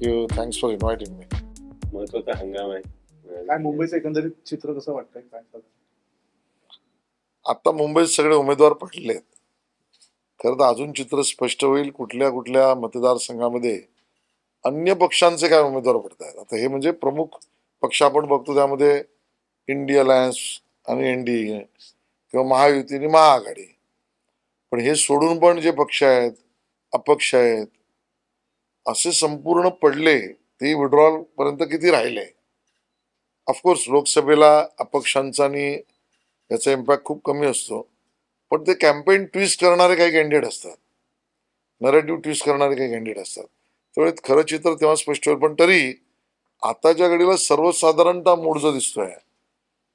You. Thanks for inviting मी. महत्वाचा हंगाम आहे. काय मुंबईचं एकंदरीत चित्र कसं वाटतंय काय? आता मुंबईत सगळे उमेदवार पडलेत. खरं तर अजून चित्र स्पष्ट होईल कुठल्या कुठल्या मतदारसंघामध्ये अन्य पक्षांचे काय उमेदवार पडत आहेत. आता हे म्हणजे प्रमुख पक्ष आपण बघतो त्यामध्ये इंडिया अलायन्स आणि एनडीए किंवा महायुती आणि महाआघाडी. पण हे सोडून पण जे पक्ष आहेत, अपक्ष आहेत, असे संपूर्ण पडले. ते विड्रॉल पर्यंत किती राहिले. ऑफकोर्स लोकसभेला अपक्षांचा आणि याचा इम्पॅक्ट खूप कमी असतो, पण ते कॅम्पेन ट्विस्ट करणारे काही कॅन्डिडेट असतात, नरेटिव्ह ट्विस्ट करणारे काही कॅन्डिडेट असतात. त्यामुळे खरं चित्र तेव्हा स्पष्ट होईल. पण तरी आताच्या घडीला सर्वसाधारणतः मूड जो दिसतोय,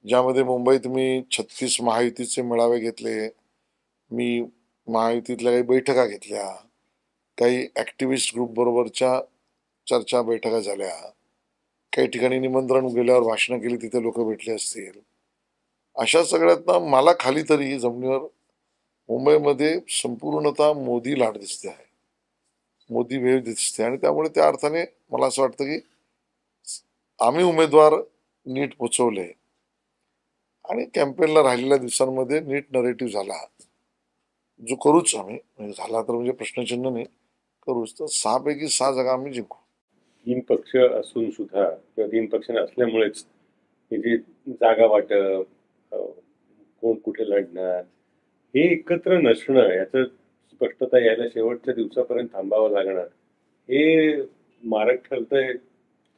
ज्यामध्ये मुंबईत मी 36 महायुतीचे मेळावे घेतले, मी महायुतीतल्या काही बैठका घेतल्या, काही ऍक्टिव्हिस्ट ग्रुप बरोबरच्या चर्चा बैठका झाल्या, काही ठिकाणी निमंत्रण गेल्यावर भाषणं केली, तिथे लोक भेटले असतील. अशा सगळ्यातनं मला खाली तरी जमिनीवर मुंबईमध्ये संपूर्णतः मोदी लाट दिसते आहे, मोदी वेव दिसते. आणि त्यामुळे त्या अर्थाने मला असं वाटतं की आम्ही उमेदवार नीट पोचवले आणि कॅम्पेनला राहिलेल्या दिवसांमध्ये नीट नरेटिव्ह झाला, जो करूच आम्ही, म्हणजे झाला तर म्हणजे प्रश्नचिन्ह नाही, करूच. तर 6 पैकी 6 जागा आम्ही जिंकू. 3 पक्ष असून सुद्धा किंवा 3 पक्ष नसल्यामुळेच हे जे जागा वाटप, कोण कुठे लढणार, हे एकत्र नसणं, याचं स्पष्टता यायला शेवटच्या दिवसापर्यंत थांबावं लागणार, हे मारक ठरतंय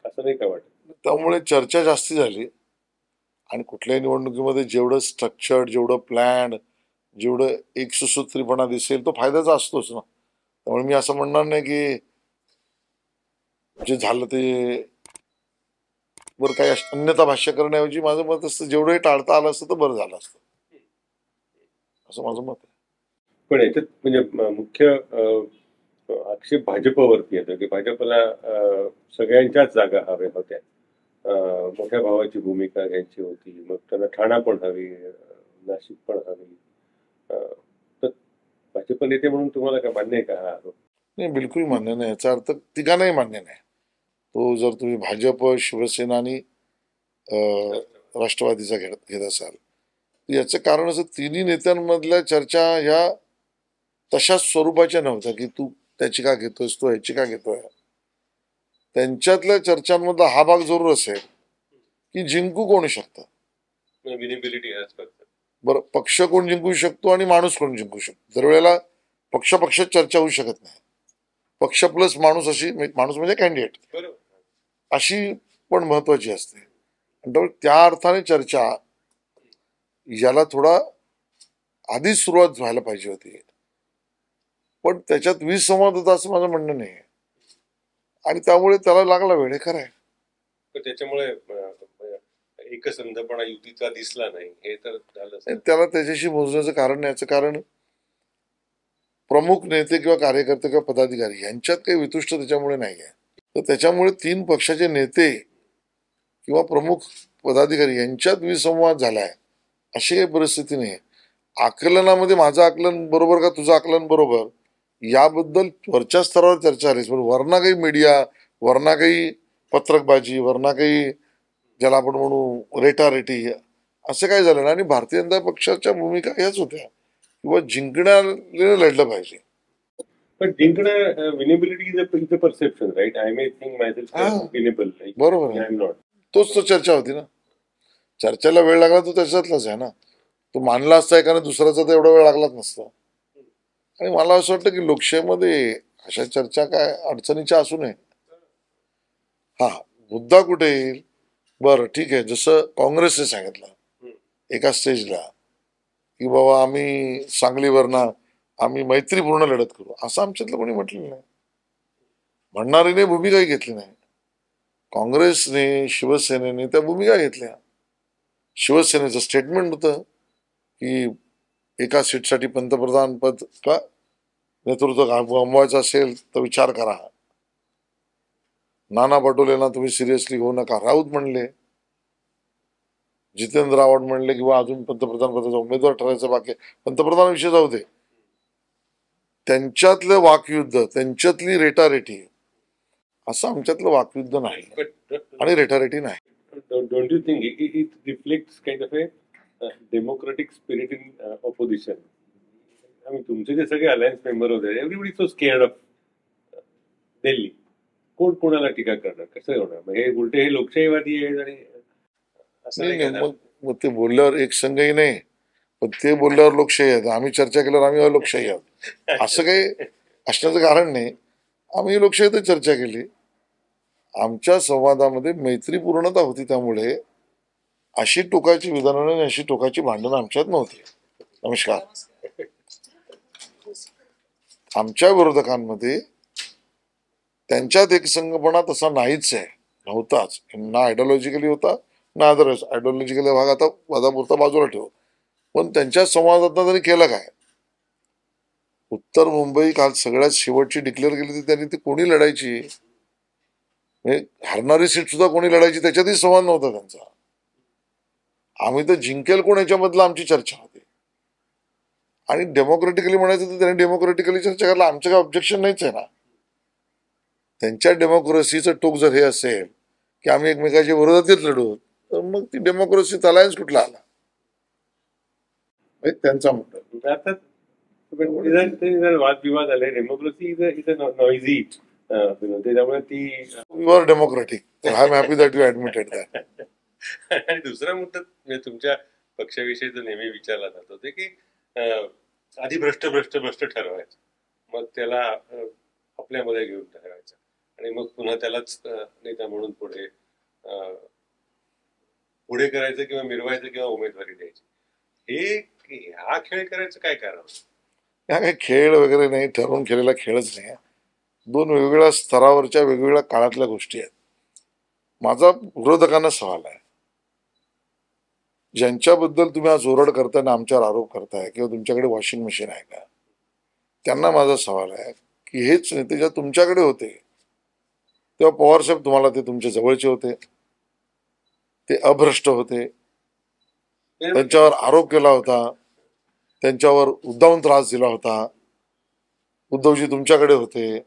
असं नाही का वाटत? त्यामुळे चर्चा जास्ती झाली. आणि कुठल्याही निवडणुकीमध्ये जेवढं स्ट्रक्चर्ड, जेवढं प्लॅन, जेवढं एक सुसूत्रीपणा दिसेल तो फायद्याचा असतोच ना. त्यामुळे मी असं म्हणणार नाही की जे झालं ते बरं काही अन्यथा भाष्य करण्याऐवजी माझं मत असतं जेवढंही टाळता आलं असतं तर बरं झालं असतं, असं माझं मत आहे. पण याच्यात म्हणजे मुख्य आक्षेप भाजपवरती येतो की भाजपला सगळ्यांच्याच जागा हव्या होत्या, मोठ्या भावाची भूमिका घ्यायची होती, मग त्यांना ठाणा पण हवी, नाशिक पण हवी. तर भाजप नेते म्हणून तुम्हाला काय मान्य आहे का हा आरोप? नाही, बिलकुल मान्य नाही. याचा अर्थ तिघांनाही मान्य नाही. तो जर तुम्ही भाजप, शिवसेना आणि राष्ट्रवादीचा घेत असाल, याचं कारण असं तिन्ही नेत्यांमधल्या चर्चा ह्या तशाच स्वरूपाच्या नव्हत्या की तू त्याची का घेतोयस, तो ह्याची का घेतोय. त्यांच्यातल्या चर्चांमधला हा भाग जरूर असेल की जिंकू कोण शकतं, बरं पक्ष कोण जिंकू शकतो आणि माणूस कोण जिंकू शकतो. दरवेळेला पक्षात चर्चा होऊ शकत नाही. पक्ष प्लस माणूस, अशी माणूस म्हणजे कॅन्डिडेट, अशी पण महत्वाची असते. त्या अर्थाने चर्चा याला थोडा आधीच सुरुवात व्हायला पाहिजे होती, पण त्याच्यात विसंवाद होता असं माझं म्हणणं नाही. आणि त्यामुळे त्याला लागला वेळ, हे खरं आहे. त्याच्यामुळे एकसंधपणा युतीचा दिसला नाही, हे तर झालं. त्याला त्याच्याशी मोजण्याचं कारण, याचं कारण प्रमुख नेते किंवा कार्यकर्ते किंवा पदाधिकारी यांच्यात काही वितुष्ट त्याच्यामुळे नाही आहे. तर त्याच्यामुळे 3 पक्षाचे नेते किंवा प्रमुख पदाधिकारी यांच्यात विसंवाद झालाय अशी काही परिस्थिती नाही. आकलनामध्ये माझं आकलन बरोबर का तुझं आकलन बरोबर याबद्दल वरच्या स्तरावर चर्चा झाली, पण वरना काही मीडिया, वरना काही पत्रकबाजी, वरना काही ज्याला आपण म्हणू रेटारेटी, असं काय झालं ना. आणि भारतीय जनता पक्षाच्या भूमिका याच होत्या किंवा जिंकण्याला लढलं पाहिजे. पण जिंकणं, winnability is a perception, right? I may think myself winnable, बरोबर आहे. तोच तो चर्चा होती ना. चर्चेला वेळ लागला तो त्याच्यातलाच आहे ना. तो मानला असता एकाने दुसऱ्याचा तर एवढा वेळ लागलाच नसता. आणि मला असं वाटतं की लोकशाहीमध्ये अशा चर्चा काय अडचणीच्या असू नये. हा मुद्दा कुठे येईल, बरं ठीक आहे, जसं काँग्रेसने सांगितलं एका स्टेजला की बाबा आम्ही सांगलीवरना आम्ही मैत्रीपूर्ण लढत करू, असं आमच्यातलं कोणी म्हटलेलं नाही. म्हणणारीने भूमिकाही घेतली नाही. काँग्रेसने, शिवसेनेने त्या भूमिका घेतल्या. शिवसेनेचं स्टेटमेंट होतं की एका सीटसाठी पंतप्रधान पद का नेतृत्व गमवायचं असेल तर विचार करा. नाना पटोलेंना तुम्ही सिरियसली घेऊ नका, राऊत म्हणले. जितेंद्र आव्हाड म्हणले किंवा अजून पंतप्रधान पदाचा उमेदवार ठरायचा बाकी, पंतप्रधानाविषयी जाऊ दे. त्यांच्यातलं वाकयुद्ध, त्यांच्यातली रेटारेटी असं आमच्यातलं वाकयुद्ध नाही But आणि रेटारेटी नाही. don't you think it reflects kind of a democratic spirit in opposition? I mean, तुमचे जे सगळे अलायन्स मेंबर होते, everybody so scared of Delhi. कोण कोणाला टीका करणार, कसं होणार? मग हे उलटे हे लोकशाहीवादी आहेत आणि असं नाही नाही नाही, का? मग ते बोलल्यावर एक संघही नाही, पण ते बोलल्यावर लोकशाही आहेत, आम्ही चर्चा केल्यावर आम्ही अलोकशाही आहोत, असं काही असण्याचं कारण नाही. आम्ही लोकशाहीतच चर्चा केली. आमच्या संवादामध्ये मैत्रीपूर्णता होती, त्यामुळे अशी टोकाची विधानं आणि अशी टोकाची भांडणं आमच्यात नव्हती. नमस्कार. आमच्या विरोधकांमध्ये त्यांच्यात एक संघपणा तसा नाहीच आहे, नव्हताच. ना आयडिओलॉजिकली होता ना अदरवाईज. आयडिओलॉजिकली भाग आता वादापुरता बाजूला ठेव, पण त्यांच्या संवादात त्यांनी केलं काय? उत्तर मुंबई काल सगळ्यात शेवटची डिक्लेअर केली होती, त्यांनी ती कोणी लढायची, म्हणजे हरणारी सीट सुद्धा कोणी लढायची त्याच्यातही संवाद नव्हता त्यांचा. आम्ही तर जिंकेल कोण याच्यामधलं आमची चर्चा होती. आणि डेमोक्रेटिकली म्हणायचं तर त्यांनी डेमोक्रेटिकली चर्चा करायला आमचं काय ऑब्जेक्शन नाहीच आहे ना. त्यांच्या डेमोक्रेसीचं टोक जर हे असेल की आम्ही एकमेकाच्या विरोधातच लढू, तर मग ती डेमोक्रेसीचा अलायन्स कुठला आला? हे त्यांचा मुद्दा. अर्थात जर वादविवाद आले, डेमोक्रेसी इज अ नॉइझी, त्याच्यामुळे ती you are democratic. I am happy that you admitted that. आणि दुसरा मुद्दा म्हणजे तुमच्या पक्षाविषयी जो नेहमी विचारला जातो ते की आधी भ्रष्ट भ्रष्ट भ्रष्ट ठरवायचं, मग त्याला आपल्यामध्ये घेऊन ठरवायचं आणि मग पुन्हा त्यालाच नेता म्हणून पुढे पुढे करायचं किंवा मिरवायचं किंवा उमेदवारी द्यायची. हा खेळ करायचं काय कारण? हा काही खेळ वगैरे नाही, ठरवून केलेला खेळच नाही. दोन वेगवेगळ्या स्तरावरच्या वेगवेगळ्या काळातल्या गोष्टी आहेत. माझा विरोधकांना सवाल आहे, ज्यांच्याबद्दल तुम्ही आज ओरड करताय ना, आमच्यावर आरोप करताय किंवा तुमच्याकडे वॉशिंग मशीन आहे का, त्यांना माझा सवाल आहे की हेच नेते जेव्हा तुमच्याकडे होते तेव्हा पवारसाहेब तुम्हाला ते तुमच्या जवळचे होते, ते अभ्रष्ट होते, त्यांच्यावर आरोप केला होता, त्यांच्यावर उद्दावून त्रास दिला होता. उद्धवजी तुमच्याकडे होते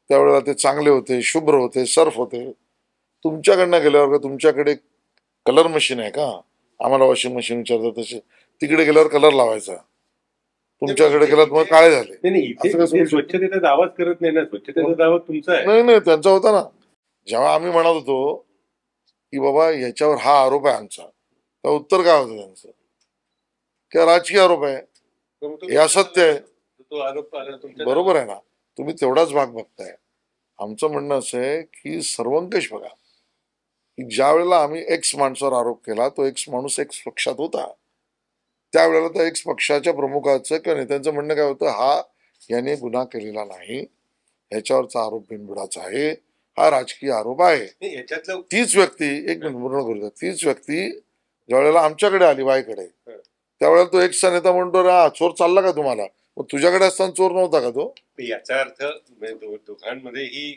त्यावेळेला, ते चांगले होते, शुभ्र होते, सर्फ होते. तुमच्याकडनं गेल्यावर का तुमच्याकडे कलर मशीन आहे का? आम्हाला वॉशिंग मशीन विचारतात तसे. तिकडे गेल्यावर कलर लावायचा, तुमच्याकडे गेल्यावर मग काळे झाले. स्वच्छतेचा दावाच करत नाही ना, स्वच्छतेचा दावा तुमचा आहे. नाही नाही, त्यांचा होता ना. जेव्हा आम्ही म्हणत होतो की बाबा याच्यावर हा आरोप आहे आमचा, तर उत्तर काय होतं त्यांचं? की राजकीय आरोप आहे, हे असत्य आहे. तो आरोप बरोबर आहे ना, तुम्ही तेवढाच भाग बघताय. आमचं म्हणणं असं आहे की सर्वंकष बघा, की ज्या वेळेला आम्ही एक्स माणसावर आरोप केला, तो एक्स माणूस एक्स पक्षात होता. त्यावेळेला त्या एक्स पक्षाच्या प्रमुखाचं किंवा नेत्यांचं म्हणणं काय होतं, हा याने गुन्हा केलेला नाही, ह्याच्यावरचा आरोप बिनबुडाचा आहे, हा राजकीय आरोप आहे. याच्यातलं तीच व्यक्ती, एक मिनिट पूर्ण करू द्या, तीच व्यक्ती ज्या वेळेला आमच्याकडे आली बाईकडे, त्यावेळेला तो एक्सचा नेता म्हणतो, हा चोर चालला का तुम्हाला? मग तुझ्याकडे असताना चोर नव्हता का तो? याचा अर्थ दोघांमध्ये ही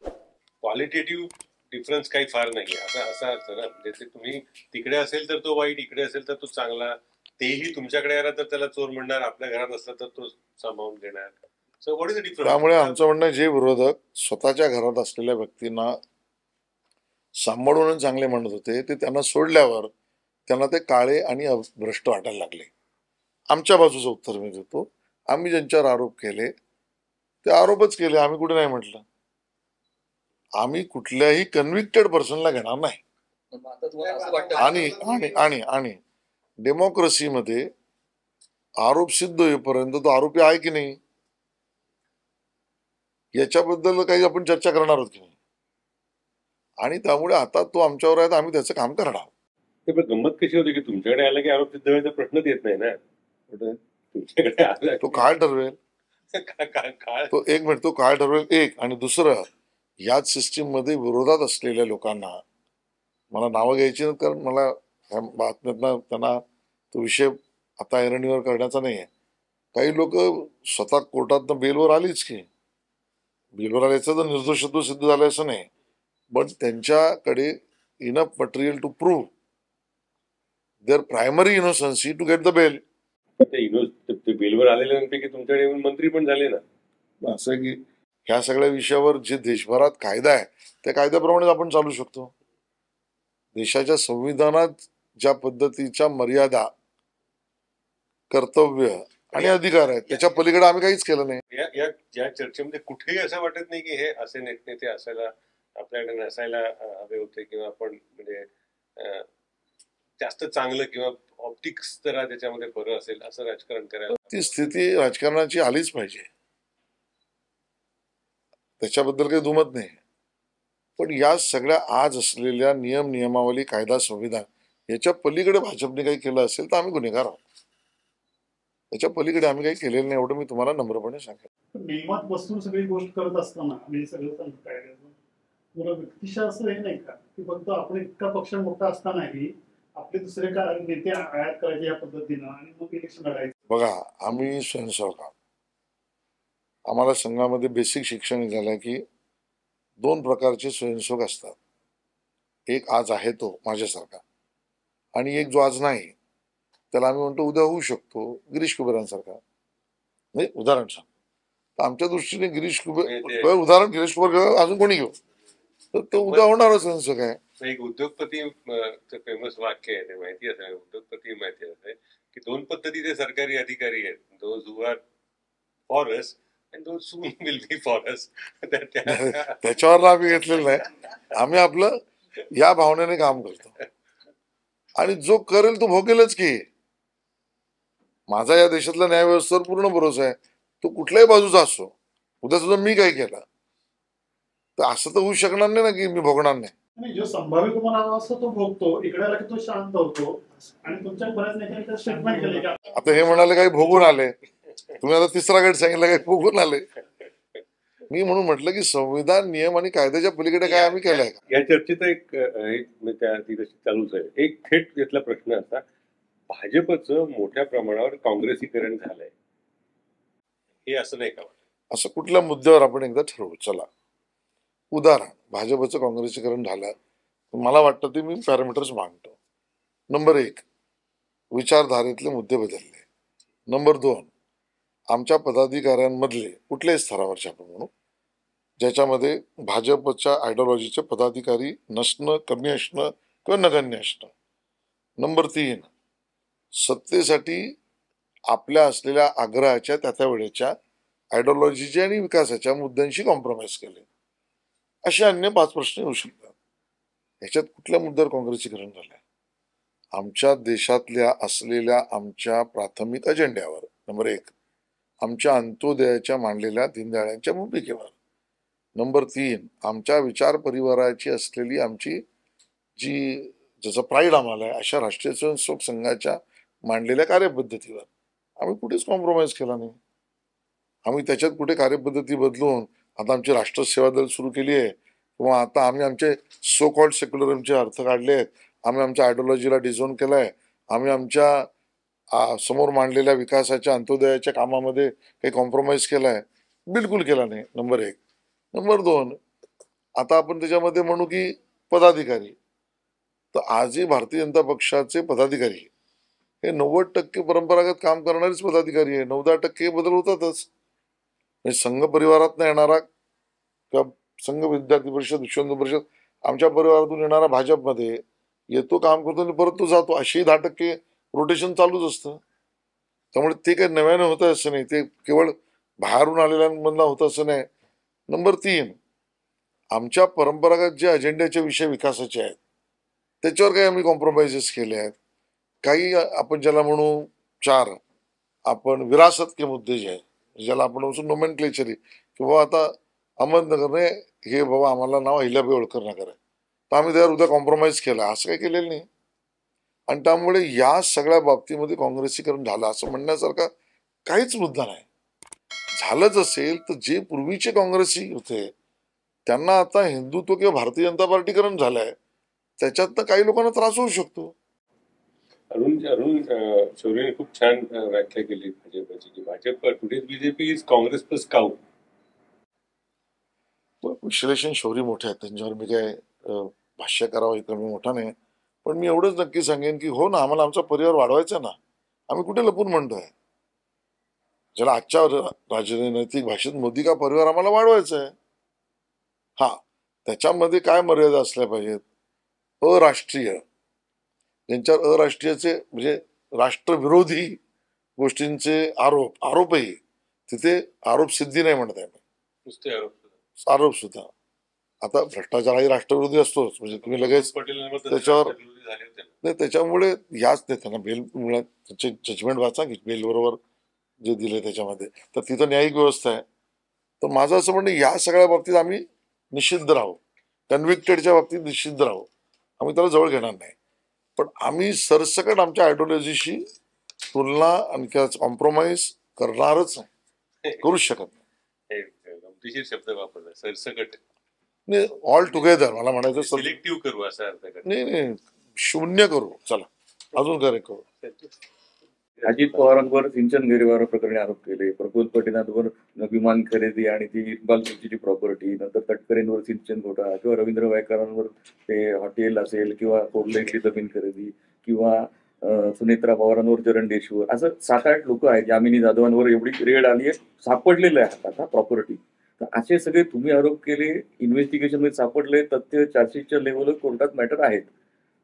क्वालिटेटिव्ह डिफरन्स काही फार नाही, असा अर्थ ना. म्हणजे तुम्ही तिकडे असेल तर तो वाईट, इकडे असेल तर तो चांगला. तेही तुमच्याकडे आला तर त्याला चोर म्हणणार, आपल्या घरात असला तर तो सांभाळून घेणार. So what is the difference? त्यामुळे आमचं म्हणणं, जे विरोधक स्वतःच्या घरात असलेल्या व्यक्तींना सांभाळून चांगले म्हणत होते, ते त्यांना सोडल्यावर त्यांना ते काळे आणि भ्रष्ट वाटायला लागले. आमच्या बाजूचं उत्तर मी देतो. आम्ही ज्यांच्यावर आरोप केले ते आरोपच केले, आम्ही कुठे नाही म्हटलं. आम्ही कुठल्याही कन्व्हिक्टेड पर्सनला घेणार नाही. आणि आणि आणि आणि डेमोक्रेसीमध्ये आरोप सिद्ध होईपर्यंत तो आरोपी आहे की नाही याच्याबद्दल काही आपण चर्चा करणार आहोत की नाही. आणि त्यामुळे आता तो आमच्यावर आहे तर आम्ही त्याचं काम करणार. ते पण गंमत कशी होती की तुमच्याकडे आला की आरोप सिद्ध व्हायचा प्रश्नच येत नाही ना. तुमच्याकडे आला तो काय ठरवेल, तो एक मिनिट, तो काय ठरवेल एक. आणि दुसरं, याच सिस्टीम मध्ये विरोधात असलेल्या लोकांना, मला नावं घ्यायची नाही कारण मला बातम्यातनं त्यांना तो विषय आता ऐरणीवर करण्याचा नाही आहे. काही लोक स्वतः कोर्टातनं बेलवर आलीच की, बेलवर आल्याचं तर निर्दोषत्व सिद्ध झालं असं नाही, पण त्यांच्याकडे enough material to prove their primary innocency to get the bail. बेलवर आलेल्यांपैकी तुमच्याकडे मंत्री पण झाले ना. असं की ह्या सगळ्या विषयावर जे देशभरात कायदा आहे त्या कायद्याप्रमाणे आपण चालू शकतो. देशाच्या संविधानात ज्या पद्धतीच्या मर्यादा, कर्तव्य आणि अधिकार आहेत त्याच्या पलीकडे आम्ही काहीच केलं नाही. या चर्चेमध्ये कुठेही असं वाटत नाही की हे असे नेते असायला आपल्याकडे नसायला हवे होते, किंवा आपण म्हणजे जास्त चांगलं किंवा ऑप्टिक्स जरा त्याच्यामध्ये बरं असेल असं राजकारण करायला. ती स्थिती राजकारणाची आलीच पाहिजे, त्याच्याबद्दल काही दुमत नाही. पण या सगळ्या आज असलेल्या नियम, नियमावली, कायदा, संविधान याच्या पलीकडे भाजपने काही केलं असेल तर आम्ही गुन्हेगार आहोत. त्याच्या पलीकडे आम्ही काही केलेलं नाही, एवढं मी तुम्हाला नम्रपणे सांगेन. नियमात बसून सगळी गोष्ट करत असताना म्हणजे सगळं सांगताय पुरा व्यक्तिशः असं हे नाही का की फक्त आपण इतका पक्ष मोठा असतानाही आपले दुसरे नेते आयात करायचे या पद्धतीनं आणि मग इलेक्शन लढायचं. बघा, आम्ही स्वयंसेवक आहोत. आम्हाला संघामध्ये बेसिक शिक्षण झालंय की 2 प्रकारचे स्वयंसेवक असतात. एक आज आहे तो माझ्यासारखा, आणि एक जो आज नाही त्याला आम्ही म्हणतो उद्या होऊ शकतो, गिरीश कुबेरांसारखा. नाही, उदाहरण सांग. तर आमच्या दृष्टीने गिरीश कुबेर उदाहरण, गिरीश कुबेर अजून कोणी घेऊ तर तो उद्या होणारच स्वयंसेवक आहे. एक उद्योगपती फेमस वाक्य आहे, ते माहिती असेल. उद्योगपती माहिती असेल की 2 पद्धतीचे सरकारी अधिकारी आहेत, those who are for us and those who will be for us. त्याच्यावर आम्ही घेतलेलं नाही. आम्ही आपलं या भावनेने काम करतो, आणि जो करेल तो भोगेलच की. माझा या देशातल्या न्यायव्यवस्थेवर पूर्ण भरोसा आहे. तो कुठल्याही बाजूचा असो, उद्या सुद्धा मी काय केलं तर असं तर होऊ शकणार नाही ना की मी भोगणार नाही. आणि जो संभाव्य तुम्हाला असतो तो भोगतो, इकडे आला की तो शांत होतो. आणि तुमच्या बऱ्याच नेत्यांनी स्टेटमेंट केले की आता हे म्हणाले काही भोगून आले, तुम्ही आता तिसरा गट सांगितलं काही भोगून आले. मी म्हणून म्हटलं की संविधान, नियम आणि कायद्याच्या पलीकडे काय आम्ही केलंय का? या चर्चेचा एक ती तशी चालूच आहे. एक थेट घेतला प्रश्न असा, भाजपचं मोठ्या प्रमाणावर काँग्रेसीकरण झालंय, हे असं नाही का वाटत? असं कुठल्या मुद्द्यावर आपण एकदा ठरवू. चला, उदाहरण, भाजपचं काँग्रेसीकरण झालं, मला वाटतं ते मी पॅरामीटर्स मांडतो. नंबर 1, विचारधारेतले मुद्दे बदलले. नंबर 2, आमच्या पदाधिकाऱ्यांमधले कुठल्याही स्तरावरचे आपण म्हणू, ज्याच्यामध्ये भाजपच्या आयडिओलॉजीचे पदाधिकारी नसणं, कमी असणं किंवा नगण्य असणं. नंबर 3, सत्तेसाठी आपल्या असलेल्या आग्रहाच्या त्या वेळेच्या आयडिओलॉजीच्या आणि विकासाच्या मुद्द्यांशी कॉम्प्रोमाइज केले. असे अन्य 5 प्रश्न येऊ शकतात. ह्याच्यात कुठल्या मुद्द्यावर काँग्रेसीकरण झालंय? आमच्या देशातल्या असलेल्या आमच्या प्राथमिक अजेंड्यावर. नंबर 1, आमच्या अंत्योदयाच्या मांडलेल्या दीनदयाळांच्या भूमिकेवर. नंबर 3, आमच्या विचार परिवाराची असलेली आमची जी ज्याचा प्राईड आम्हाला आहे अशा राष्ट्रीय स्वयंसेवक संघाच्या मांडलेल्या कार्यपद्धतीवर. आम्ही कुठेच कॉम्प्रोमाइज केला नाही. आम्ही त्याच्यात कुठे कार्यपद्धती बदलून आता आमची राष्ट्र सेवा दल सुरू केली आहे, किंवा आता आम्ही आमचे सो कॉल्ड सेक्युलरिझमचे अर्थ काढले आहेत, आम्ही आमच्या आयडिओलॉजीला डिझोन केलाय, आम्ही आमच्या समोर मांडलेल्या विकासाच्या अंत्योदयाच्या कामामध्ये काही कॉम्प्रोमाइज केलाय? बिलकुल केला नाही. नंबर 1. नंबर 2, आता आपण त्याच्यामध्ये म्हणू की पदाधिकारी, तर आजही भारतीय जनता पक्षाचे पदाधिकारी हे 90% परंपरागत काम करणारेच पदाधिकारी आहे. 9-10% बदल होतातच. संघ परिवारात येणारा किंवा संघ विद्यार्थी परिषद, विश्व परिषद आमच्या परिवारातून येणारा भाजपमध्ये येतो, काम करतो आणि परत तो जातो, अशी 10% रोटेशन चालूच असतं. त्यामुळे ते काही नव्याने होतं असं नाही, ते केवळ बाहेरून आलेल्यांमधला होतं असं नाही. नंबर 3, आमच्या परंपरागत जे अजेंड्याचे विषय विकासाचे आहेत त्याच्यावर काही आम्ही कॉम्प्रोमाइजेस केले आहेत. काही आपण ज्याला म्हणू 4, आपण विरासत के मुद्दे जे आहेत, ज्याला आपण नोमेनक्लेचरी, किंवा आता अहमदनगरने हे बाबा आम्हाला नाव अहिल्याबाई होळकर नगर आहे, तर आम्ही त्यावर उद्या कॉम्प्रोमाइज केला, असं काही केलेलं नाही. आणि त्यामुळे या सगळ्या बाबतीमध्ये काँग्रेसीकरण झालं असं म्हणण्यासारखा काहीच मुद्दा नाही. झालंच असेल तर जे पूर्वीचे काँग्रेसी होते त्यांना आता हिंदुत्व किंवा भारतीय जनता पार्टीकरण झालंय, त्याच्यात काही लोकांना त्रास होऊ शकतो. अरुण शौर्यने खूप छान व्याख्या केली भाजपची, की Bhajap today's BJP is Congress plus cow. विश्लेषण शौर्य मोठे आहेत, त्यांच्यावर मी काय भाष्य करावं इतकं मी मोठा नाही. पण मी एवढंच नक्की सांगेन की हो ना, आम्हाला आमचा परिवार वाढवायचा ना, आम्ही कुठे लपून म्हणतोय. ज्याला आजच्या राजनैतिक भाषेत मोदी का परिवार आम्हाला वाढवायचा आहे. हा, त्याच्यामध्ये काय मर्यादा असल्या पाहिजेत? अराष्ट्रीय, ज्यांच्यावर अराष्ट्रीयचे म्हणजे राष्ट्रविरोधी गोष्टींचे आरोपही तिथे आरोप सिद्धी नाही म्हणत आहे. नुसते आरोप. आरोप सुद्धा आता भ्रष्टाचार हा राष्ट्रविरोधी असतोच, म्हणजे तुम्ही लगेच पटेलांवर तसे त्याच्यावर राष्ट्रविरोधी झाले होते ना. नाही, त्याच्यामुळे याच त्यांना बेल मुळात त्याचे जजमेंट वाचा की बेल बरोबर जे दिले त्याच्यामध्ये, तर तिथं न्यायिक व्यवस्था आहे. तर माझं असं म्हणणं या सगळ्या बाबतीत आम्ही निषिद्ध राहू, कन्व्हिक्टेडच्या बाबतीत निषिद्ध राहू, आम्ही त्याला जवळ घेणार नाही. पण आम्ही सरसकट आमच्या आयडिओलॉजीशी तुलना आणि कॉम्प्रोमाइज करणारच नाही, करूच शकत नाही. हे गमतीशीर शब्द वापरला, सरसकट. नाही, ऑल टुगेदर मला म्हणायचं सिलेक्टिव्ह करू असा अर्थ का? नाही, शून्य करू, चला अजून काय करू. अजित पवारांवर सिंचन गैरव्यवहार प्रकरणी आरोप केले, प्रफुल्ल पटेलांवर विमान खरेदी आणि ती इक्बाल मिर्चीची प्रॉपर्टी, नंतर तटकरेंवर सिंचन घोटाळा, किंवा रवींद्र वायकरांवर ते हॉटेल असेल, किंवा कोर्ला इथली जमीन खरेदी, किंवा सुनेत्रा पवारांवर चरण देशवर, असं 7-8 लोक आहेत. यामिनी जाधवांवर एवढी रेड आली आहे, सापडलेलं आहे हातात प्रॉपर्टी. तर असे सगळे तुम्ही आरोप केले, इन्व्हेस्टिगेशन मध्ये सापडले, तथ्य चार्जशीटच्या लेवलवर कोर्टात मॅटर आहेत.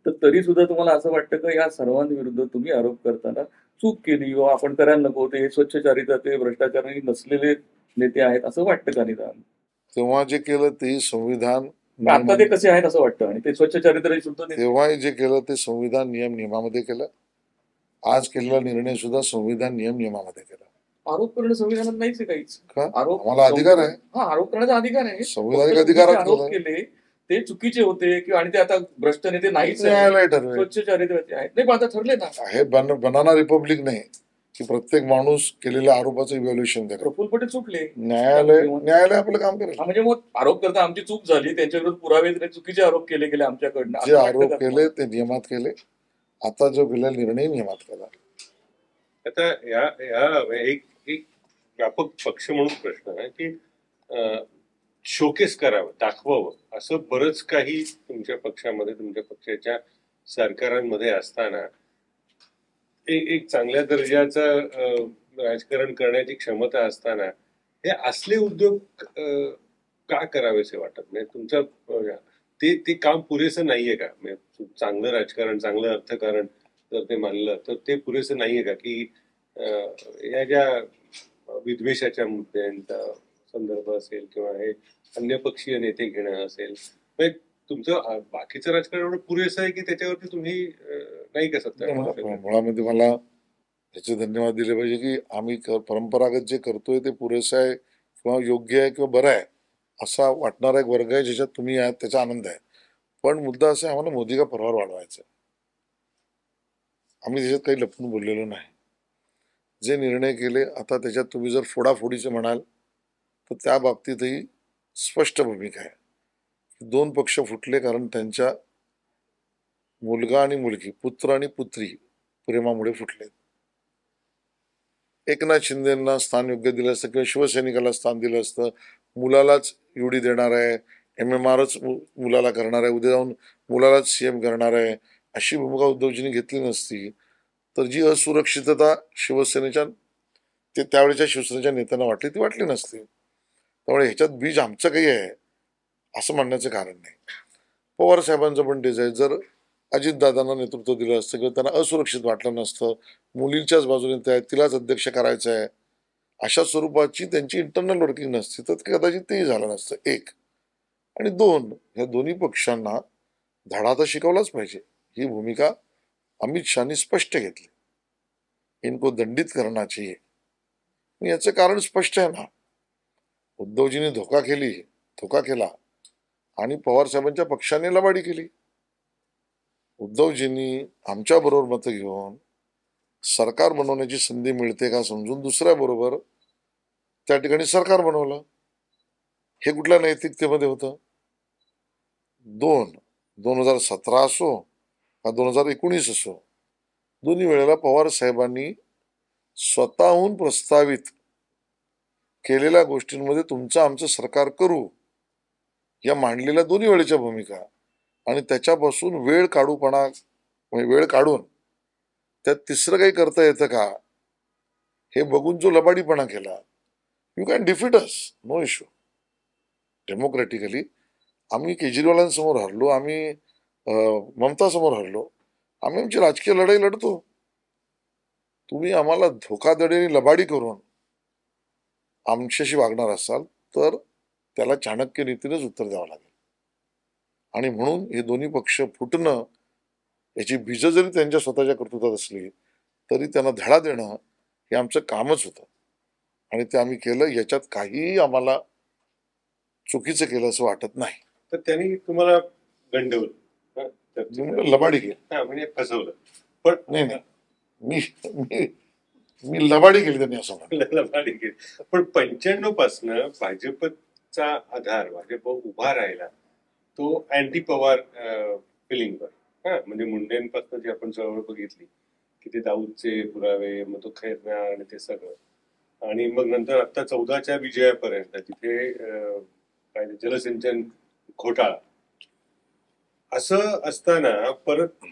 तर तरी सुद्धा तुम्हाला असं वाटतं का या सर्वांविरुद्ध तुम्ही आरोप करताना चूक केली, किंवा आपण करायला नको, ते स्वच्छचारिता, ते भ्रष्टाचाराने नसलेले नेते आहेत असं वाटतं का निदान? तेव्हा जे केलं ते संविधान आता ते कसे आहेत असं वाटतं, आणि ते स्वच्छचारिता सुद्धा तेव्हा जे केलं ते संविधान नियमामध्ये केलं. आज केलेला निर्णय सुद्धा संविधान नियमामध्ये केला. आरोप करणं संविधानात नाहीच आहे काहीच. का आरोप आम्हाला अधिकार आहे, हा, आरोप करण्याचा अधिकार आहे. संविधानिक फक्त अधिकारात तुम्ही जे आरोप केलं. केले ते चुकीचे होते, किंवा आणि ते आता भ्रष्ट नेते नाहीच आहेत, न्यायालय ठरवेल. स्वच्छचारित्र्याचे आहेत. नाही, पण आता ठरले ना. हे बनाना रिपब्लिक नाही की प्रत्येक माणूस केलेल्या आरोपाचं इव्हॅल्युएशन करेल. प्रफुल्ल पटेल चुकले, न्यायालय आपलं काम करेल. म्हणजे मग आरोप करता आमची चूक झाली, त्यांच्या विरुद्ध पुरावे नाही, चुकीचे आरोप केले गेले आमच्याकडनं, जे असं वाटतं आरोप का केले तुम्हाला? ते नियमात केले. आता जो केलेला निर्णय नियमात केला. आता या एक एक व्यापक पक्ष म्हणून प्रश्न आहे की शोकेस करावं, दाखवावं, असं बरंच काही तुमच्या पक्षामध्ये, तुमच्या पक्षाच्या सरकारांमध्ये असताना एक चांगल्या दर्जाचं राजकारण करण्याची क्षमता असताना हे असले उद्योग का करावेसे वाटत नाही? तुमचं ते काम पुरेसं नाहीये का? म्हणजे चांगलं राजकारण, चांगलं अर्थकारण जर ते मानलं तर ते पुरेसं नाहीये का की या ज्या विद्वेषाच्या मुद्द्यांचा संदर्भ असेल, किंवा हे अन्य पक्षीय नेते घेणं असेल, म्हणजे तुमचं बाकीचं राजकारण एवढं पुरेसं आहे की त्याच्यावरती तुम्ही नाही का सत्ता? मुळामध्ये मला त्याचे धन्यवाद दिले पाहिजे की आम्ही परंपरागत जे करतोय ते पुरेसं आहे किंवा योग्य आहे किंवा बरं आहे असा वाटणारा एक वर्ग आहे ज्याच्यात तुम्ही आहात, त्याचा आनंद आहे. पण मुद्दा असा आहे, आम्हाला मोदी का परिवार वाढवायचा आहे. आम्ही त्याच्यात काही लपून बोललेलो नाही. जे निर्णय केले आता त्याच्यात तुम्ही जर फोडाफोडीचे म्हणाल तर त्या बाबतीतही स्पष्ट भूमिका आहे. 2 पक्ष फुटले कारण त्यांच्या मुलगा आणि मुलगी, पुत्र आणि पुत्री प्रेमामुळे फुटले. एकनाथ शिंदेना स्थान योग्य दिलं असतं किंवा शिवसैनिकाला स्थान दिलं असतं, मुलालाच युडी देणार आहे, MMRच मुलाला करणार आहे, उद्या जाऊन मुलालाच CM करणार आहे, अशी भूमिका उद्धवजींनी घेतली नसती तर जी असुरक्षितता शिवसेनेच्या त्यावेळेच्या शिवसेनेच्या नेत्यांना वाटली ती वाटली नसती. त्यामुळे ह्याच्यात बीज आमचं काही आहे असं म्हणण्याचं कारण नाही. पवार साहेबांचं पण तेच आहे. जर अजितदादांना नेतृत्व दिलं असतं किंवा त्यांना असुरक्षित वाटलं नसतं, मुलींच्याच बाजूने त्या तिलाच अध्यक्ष करायचं आहे, अशा स्वरूपाची त्यांची इंटरनल वर्किंग नसती तर कदाचित तेही झालं नसतं. 1 आणि 2, ह्या दोन्ही पक्षांना धडा तर शिकवलाच पाहिजे. ही भूमिका अमित शहानी स्पष्ट घेतली. इनको दंडित करना चाहिए. याचं कारण स्पष्ट आहे ना. उद्धवजींनी धोका केला आणि पवार साहेबांच्या पक्षाने लबाडी केली. उद्धवजींनी आमच्या बरोबर मतं घेऊन सरकार बनवण्याची संधी मिळते का समजून दुसऱ्या बरोबर त्या ठिकाणी सरकार बनवलं. हे कुठल्या नैतिकतेमध्ये होतं? 2017 असो का 2019 असो, दोन्ही वेळेला पवार साहेबांनी स्वतःहून प्रस्तावित केलेल्या गोष्टींमध्ये तुमचं आमचं सरकार करू या मांडलेल्या दोन्ही वेळेच्या भूमिका आणि त्याच्यापासून वेळ काढून त्यात तिसरं काही करता येतं का हे बघून जो लबाडीपणा केला, you can defeat us, no issue. Democratically आम्ही केजरीवालांसमोर हरलो, आम्ही ममता समोर हरलो, आम्ही आमची राजकीय लढाई लढतो. तुम्ही आम्हाला धोकाधडी आणि लबाडी करून आमच्याशी वागणार असाल तर त्याला चाणक्य नीतीनेच उत्तर द्यावं लागेल. आणि म्हणून हे दोन्ही पक्ष फुटणं, याची बीजं जरी त्यांच्या स्वतःच्या कर्तृत्वात असली तरी त्यांना धडा देणं हे आमचं कामच होतं. आणि ते आम्ही केलं, याच्यात काहीही आम्हाला चुकीचं केलं असं वाटत नाही. तर त्यांनी तुम्हाला गंडवलं, हं, मी म्हणलं लबाडी केली. म्हणजे फसवलं. पण नाही नाही, मी मी मी लबाडी केली त्यांनी असं म्हणलं. लबाडी केली. पण 95 पासनं भाजपचा आधार, भाजप उभा राहिला तो अँटी पवार फिलिंगवर. हा, म्हणजे मुंडेंपासून जी आपण चळवळ बघितली की ते दाऊदचे पुरावे, मग तो खैरना आणि ते सगळं, आणि मग नंतर आता 14च्या विजयापर्यंत जिथे काय ते जलसिंचन घोटाळा, असं असताना परत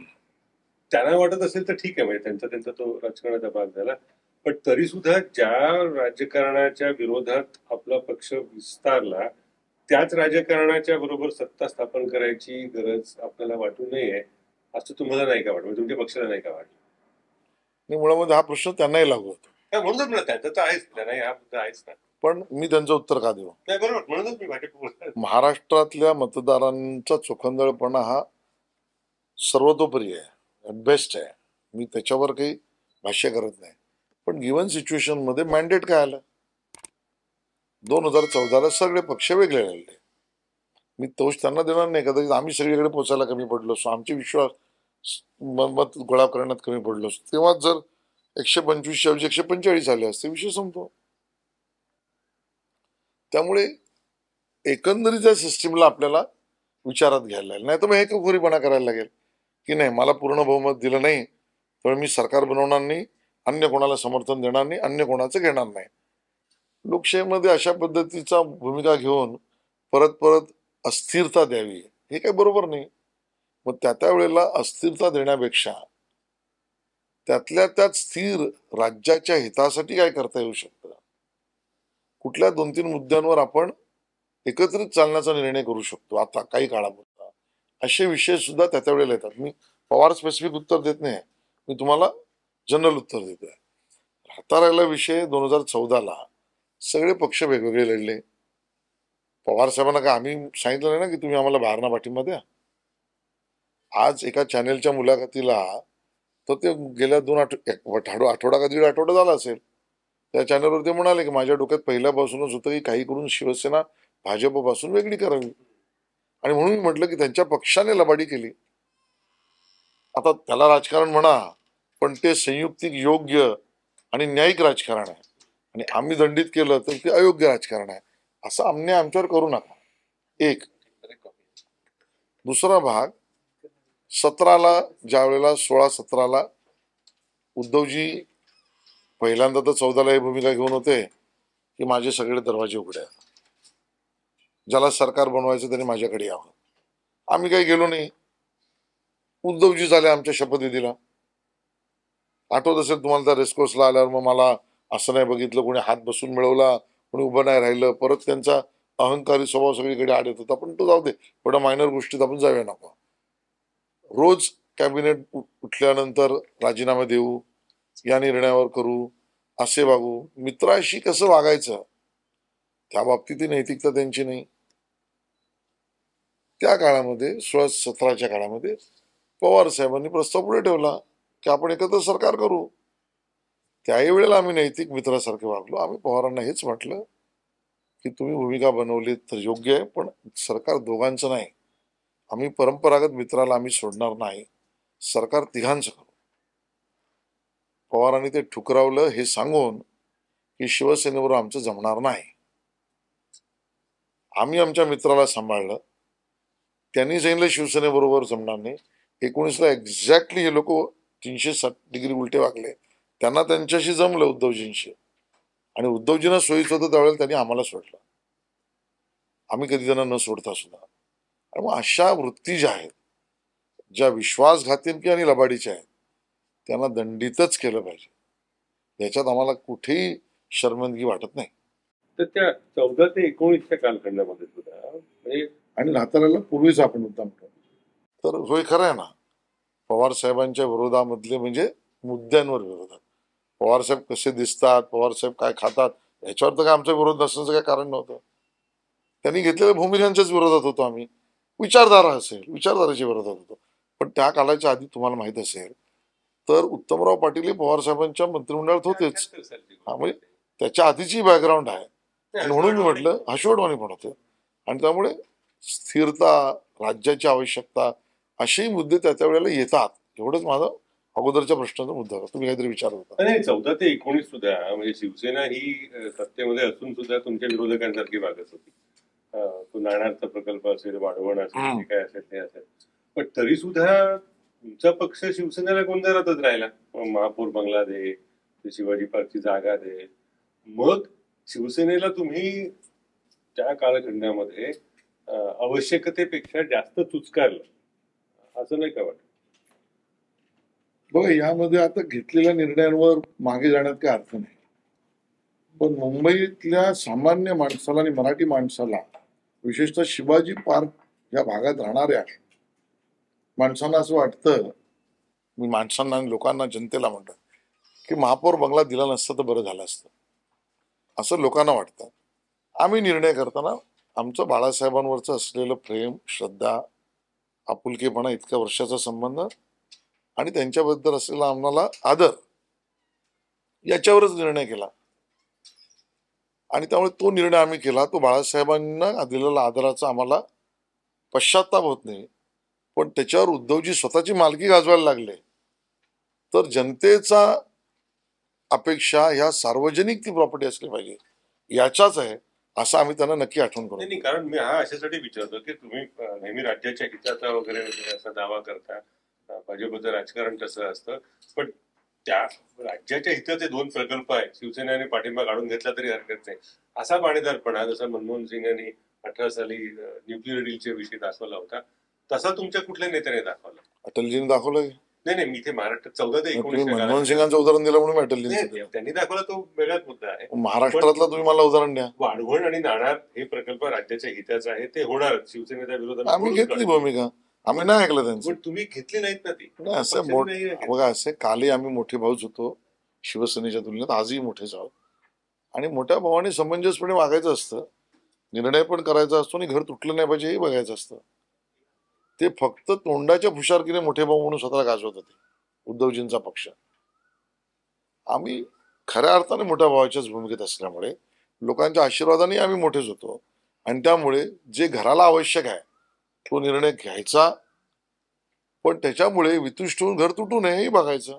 त्यांना वाटत असेल तर ठीक आहे, म्हणजे त्यांचा त्यांचा तो राजकारणाचा भाग झाला. पण तरी सुद्धा ज्या राजकारणाच्या विरोधात आपला पक्ष विस्तारला त्याच राजकारणाच्या बरोबर सत्ता स्थापन करायची गरज आपल्याला वाटू नये असं तुम्हाला नाही का वाटत? म्हणजे तुमच्या पक्षाला नाही का वाटत? आणि मुळामध्ये हा प्रश्न त्यांनाही लागू होतो. काय म्हणून म्हणत, त्यांचं तर आहेच, त्यांना हा मुद्दा आहेच ना. पण मी त्यांचं उत्तर का देऊ? नाही, बरोबर, म्हणूनच मी भाजप महाराष्ट्रातल्या मतदारांचा चोखंदळपणा हा सर्वतोपरी आहे, बेस्ट आहे. मी त्याच्यावर काही भाष्य करत नाही. पण गिव्हन सिच्युएशन मध्ये मॅन्डेट काय आलं? 2014ला सगळे पक्ष वेगळे राहिले. मी तोच त्यांना देणार नाही. कदाचित आम्ही सगळीकडे पोचायला कमी पडलो असतो, आमचे विश्वास मत गोळा करण्यात कमी पडलो असतो, तेव्हा जर 125 ऐवजी 145 आले असते, विषय संपतो. त्यामुळे एकंदरीत या सिस्टीमला आपल्याला विचारात घ्यायला लागेल. नाही तर मग हेकेखोरीपणा करायला लागेल की नाही, मला पूर्ण बहुमत दिलं नाही तर मी सरकार बनवणार नाही, अन्य कोणाला समर्थन देणार नाही, अन्य कोणाचं घेणार नाही. लोकशाहीमध्ये अशा पद्धतीचा भूमिका घेऊन परत परत अस्थिरता द्यावी हे काही बरोबर नाही. मग त्या वेळेला अस्थिरता देण्यापेक्षा त्यातल्या त्यात स्थिर राज्याच्या हितासाठी काय करता येऊ शकतं, कुठल्या 2-3 मुद्द्यांवर आपण एकत्रित चालण्याचा निर्णय करू शकतो आता काही काळापुरता, असे विषय सुद्धा त्या वेळेला येतात. मी पवार स्पेसिफिक उत्तर देत नाही, मी तुम्हाला जनरल उत्तर देतोय. राहता राहिला विषय 2014ला सगळे पक्ष वेगवेगळे लढले. पवार साहेबांना काय आम्ही सांगितलं नाही ना की तुम्ही आम्हाला बाहेरना पाठिंबा द्या. आज एका चॅनेलच्या मुलाखतीला तर ते गेल्या 2 आठवडा का दीड आठवडा झाला असेल, त्या चॅनलवर ते म्हणाले की माझ्या डोक्यात पहिल्यापासूनच होतं की काही करून शिवसेना भाजपपासून वेगळी करावी. आणि म्हणून म्हटलं की त्यांच्या पक्षाने लबाडी केली. आता त्याला राजकारण म्हणा, पण ते संयुक्तिक योग्य आणि न्यायिक राजकारण आहे. आणि आम्ही दंडित केलं तर ते अयोग्य राजकारण आहे. असं अन्याय आमच्यावर करू नका. एक. दुसरा भाग, 17ला ज्या वेळेला 16-17ला उद्धवजी पहिल्यांदा तर 14ला ही भूमिका घेऊन होते की माझे सगळे दरवाजे उघडे आहेत, ज्याला सरकार बनवायचं त्याने माझ्याकडे यावं. आम्ही काही गेलो नाही. उद्धवजी झाले आमच्या शपथविधीला. आठवत असेल तुम्हाला त्या रेसकोर्सला आल्यावर मग मला असं नाही बघितलं, कोणी हात बसून मिळवला, कोणी उभं नाही राहिलं. परत त्यांचा अहंकारी स्वभाव सगळीकडे आड येत होता. पण तो जाऊ दे, थोड्या मायनर गोष्टीत आपण जाऊया नको. रोज कॅबिनेट उठल्यानंतर राजीनामा देऊ, या निर्णयावर करू, असे वागू. मित्राशी कसं वागायचं त्या बाबतीत नैतिकता त्यांची नाही. त्या काळामध्ये 16-17च्या काळामध्ये पवार साहेबांनी प्रस्ताव पुढे ठेवला की आपण एकत्र सरकार करू. त्याही वेळेला आम्ही नैतिक मित्रासारखे वागलो. आम्ही पवारांना हेच म्हटलं की तुम्ही भूमिका बनवली तर योग्य आहे, पण सरकार दोघांचं नाही. आम्ही परंपरागत मित्राला आम्ही सोडणार नाही, सरकार तिघांचं करू. पवारांनी ते ठुकरावलं हे सांगून की शिवसेनेबरोबर आमचं जमणार नाही. आम्ही आमच्या मित्राला सांभाळलं, त्यांनी सांगितलं शिवसेनेबरोबर जमणार नाही. 19ला एक्झॅक्टली हे लोक 360 डिग्री उलटे वागले. त्यांना त्यांच्याशी जमलं उद्धवजींशी, आणि उद्धवजींना सोयीच होतं त्यावेळेला त्यांनी आम्हाला सोडलं. आम्ही कधी त्यांना न सोडता सुद्धा. आणि मग अशा वृत्ती ज्या आहेत, ज्या विश्वासघातीकी आणि लबाडीच्या आहेत, त्यांना दंडितच केलं पाहिजे. याच्यात आम्हाला कुठेही शर्मंदगी वाटत नाही. तर त्या 14 ते 19च्या कालखंडामध्ये सुद्धा म्हणजे आणि म्हाताऱ्याला पूर्वीच आपण मुद्दा म्हणतो. तर होय, खरं आहे ना, पवार साहेबांच्या विरोधामधले म्हणजे मुद्द्यांवर विरोधात. पवार साहेब कसे दिसतात, पवार साहेब काय खातात, याच्यावर तर काय आमचा विरोध नसण्याचं काय कारण नव्हतं. त्यांनी घेतलेल्या भूमिकांच्याच विरोधात होतो आम्ही. विचारधारा असेल, विचारधारेच्या विरोधात होतो. पण त्या काळाच्या आधी तुम्हाला माहित असेल तर उत्तमराव पाटील हे पवार साहेबांच्या मंत्रिमंडळात होतेच. 78 सालची हा, म्हणजे गोष्ट आहे. त्याच्या आधीची बॅकग्राऊंड आहे. नाही, आणि म्हणून मी असं म्हटलं हर्षवर्धन पण होते. आणि त्यामुळे स्थिरता, राज्याची आवश्यकता असेही मुद्दे त्या वेळेला येतात. एवढंच माझा अगोदरच्या प्रश्नाचा मुद्दा होता. तुम्ही काहीतरी विचारत होता. नाही 14 ते 19 सुद्धा म्हणजे शिवसेना ही सत्तेमध्ये असून सुद्धा तुमच्या विरोधकांसारखी वागत होती. तो नाणारचा प्रकल्प असेल, वाढवण असेल, जे काय असेल ते असेल. पण तरी सुद्धा तुमचा पक्ष शिवसेनेला गोंधळातच राहिला. मग महापौर बंगला दे, ते शिवाजी पार्कची जागा दे. मग शिवसेनेला तुम्ही त्या कालखंडामध्ये आवश्यकतेपेक्षा जास्त चुचकारलं असं नाही का वाटत? बघा, यामध्ये आता घेतलेल्या निर्णयांवर मागे जाण्यात काही अर्थ नाही. पण मुंबईतल्या सामान्य माणसाला आणि मराठी माणसाला, विशेषतः शिवाजी पार्क या भागात राहणाऱ्या माणसांना असं वाटतं, मी माणसांना आणि लोकांना, जनतेला म्हणतो की महापौर बंगला दिला नसता तर बरं झालं असतं, असं लोकांना वाटतं. आम्ही निर्णय करताना आमचं बाळासाहेबांवरचं असलेलं प्रेम, श्रद्धा, आपुलकेपणा, इतक्या वर्षाचा संबंध आणि त्यांच्याबद्दल असलेला आम्हाला आदर, याच्यावरच निर्णय केला. आणि त्यामुळे तो निर्णय आम्ही केला. तो बाळासाहेबांना दिलेला आदराचा आम्हाला पश्चाताप होत नाही. पण त्याच्यावर उद्धवजी स्वतःची मालकी गाजवायला लागले तर जनतेचा अपेक्षा ह्या सार्वजनिक ती प्रॉपर्टी असली पाहिजे, याच्याच आहे, असं आम्ही त्यांना नक्की आठवण करू. नाही, कारण मी हा अशासाठी विचारतो की तुम्ही नेहमी राज्याच्या हिताचा वगैरे वगैरे असा दावा करता. भाजपचं राजकारण तसं असतं. पण त्या राज्याच्या हिताचे 2 प्रकल्प आहेत, शिवसेनेने पाठिंबा काढून घेतला तरी हरकत नाही, असा पाणीदारपणा जसा मनमोहन सिंग यांनी 18 साली न्यूक्लिअर डीलच्या विषयी दाखवला होता, तसा तुमच्या कुठल्या नेत्याने दाखवला? अटलजीने दाखवलं. नाही, मी ते महाराष्ट्रात 14 ते तुम्ही 19 मनमोहन सिंगांचं उदाहरण दिलं म्हणून मी अटलजींचं दिलं. त्यांनी दाखवला तो वेगळाच मुद्दा आहे. महाराष्ट्रातला तुम्ही मला उदाहरण द्या. वाढवण आणि नाणार हे प्रकल्प राज्याच्या हिताचा आहे, ते होणार. शिवसेनेच्या विरोधात आम्ही घेतली भूमिका, आम्ही नाही ऐकलं त्यांचं. पण तुम्ही घेतली नाहीत ना ती. नाही, असं बघा, असे कालही आम्ही मोठे भाऊच होतो शिवसेनेच्या तुलनेत, आजही मोठेच आहोत. आणि मोठ्या भावाने समंजसपणे वागायचं असतं, निर्णय पण करायचा असतो आणि घर तुटलं नाही पाहिजे हे बघायचं असतं. ते फक्त तोंडाच्या फुशारकीने मोठे भाऊ म्हणून स्वतःला गाजवत होते उद्धवजींचा पक्ष. आम्ही खऱ्या अर्थाने मोठ्या भावाच्याच भूमिकेत असल्यामुळे लोकांच्या आशीर्वादाने आम्ही मोठेच होतो. आणि त्यामुळे जे घराला आवश्यक आहे तो निर्णय घ्यायचा, पण त्याच्यामुळे वितुष्ट होऊन घर तुटू नये हे बघायचं.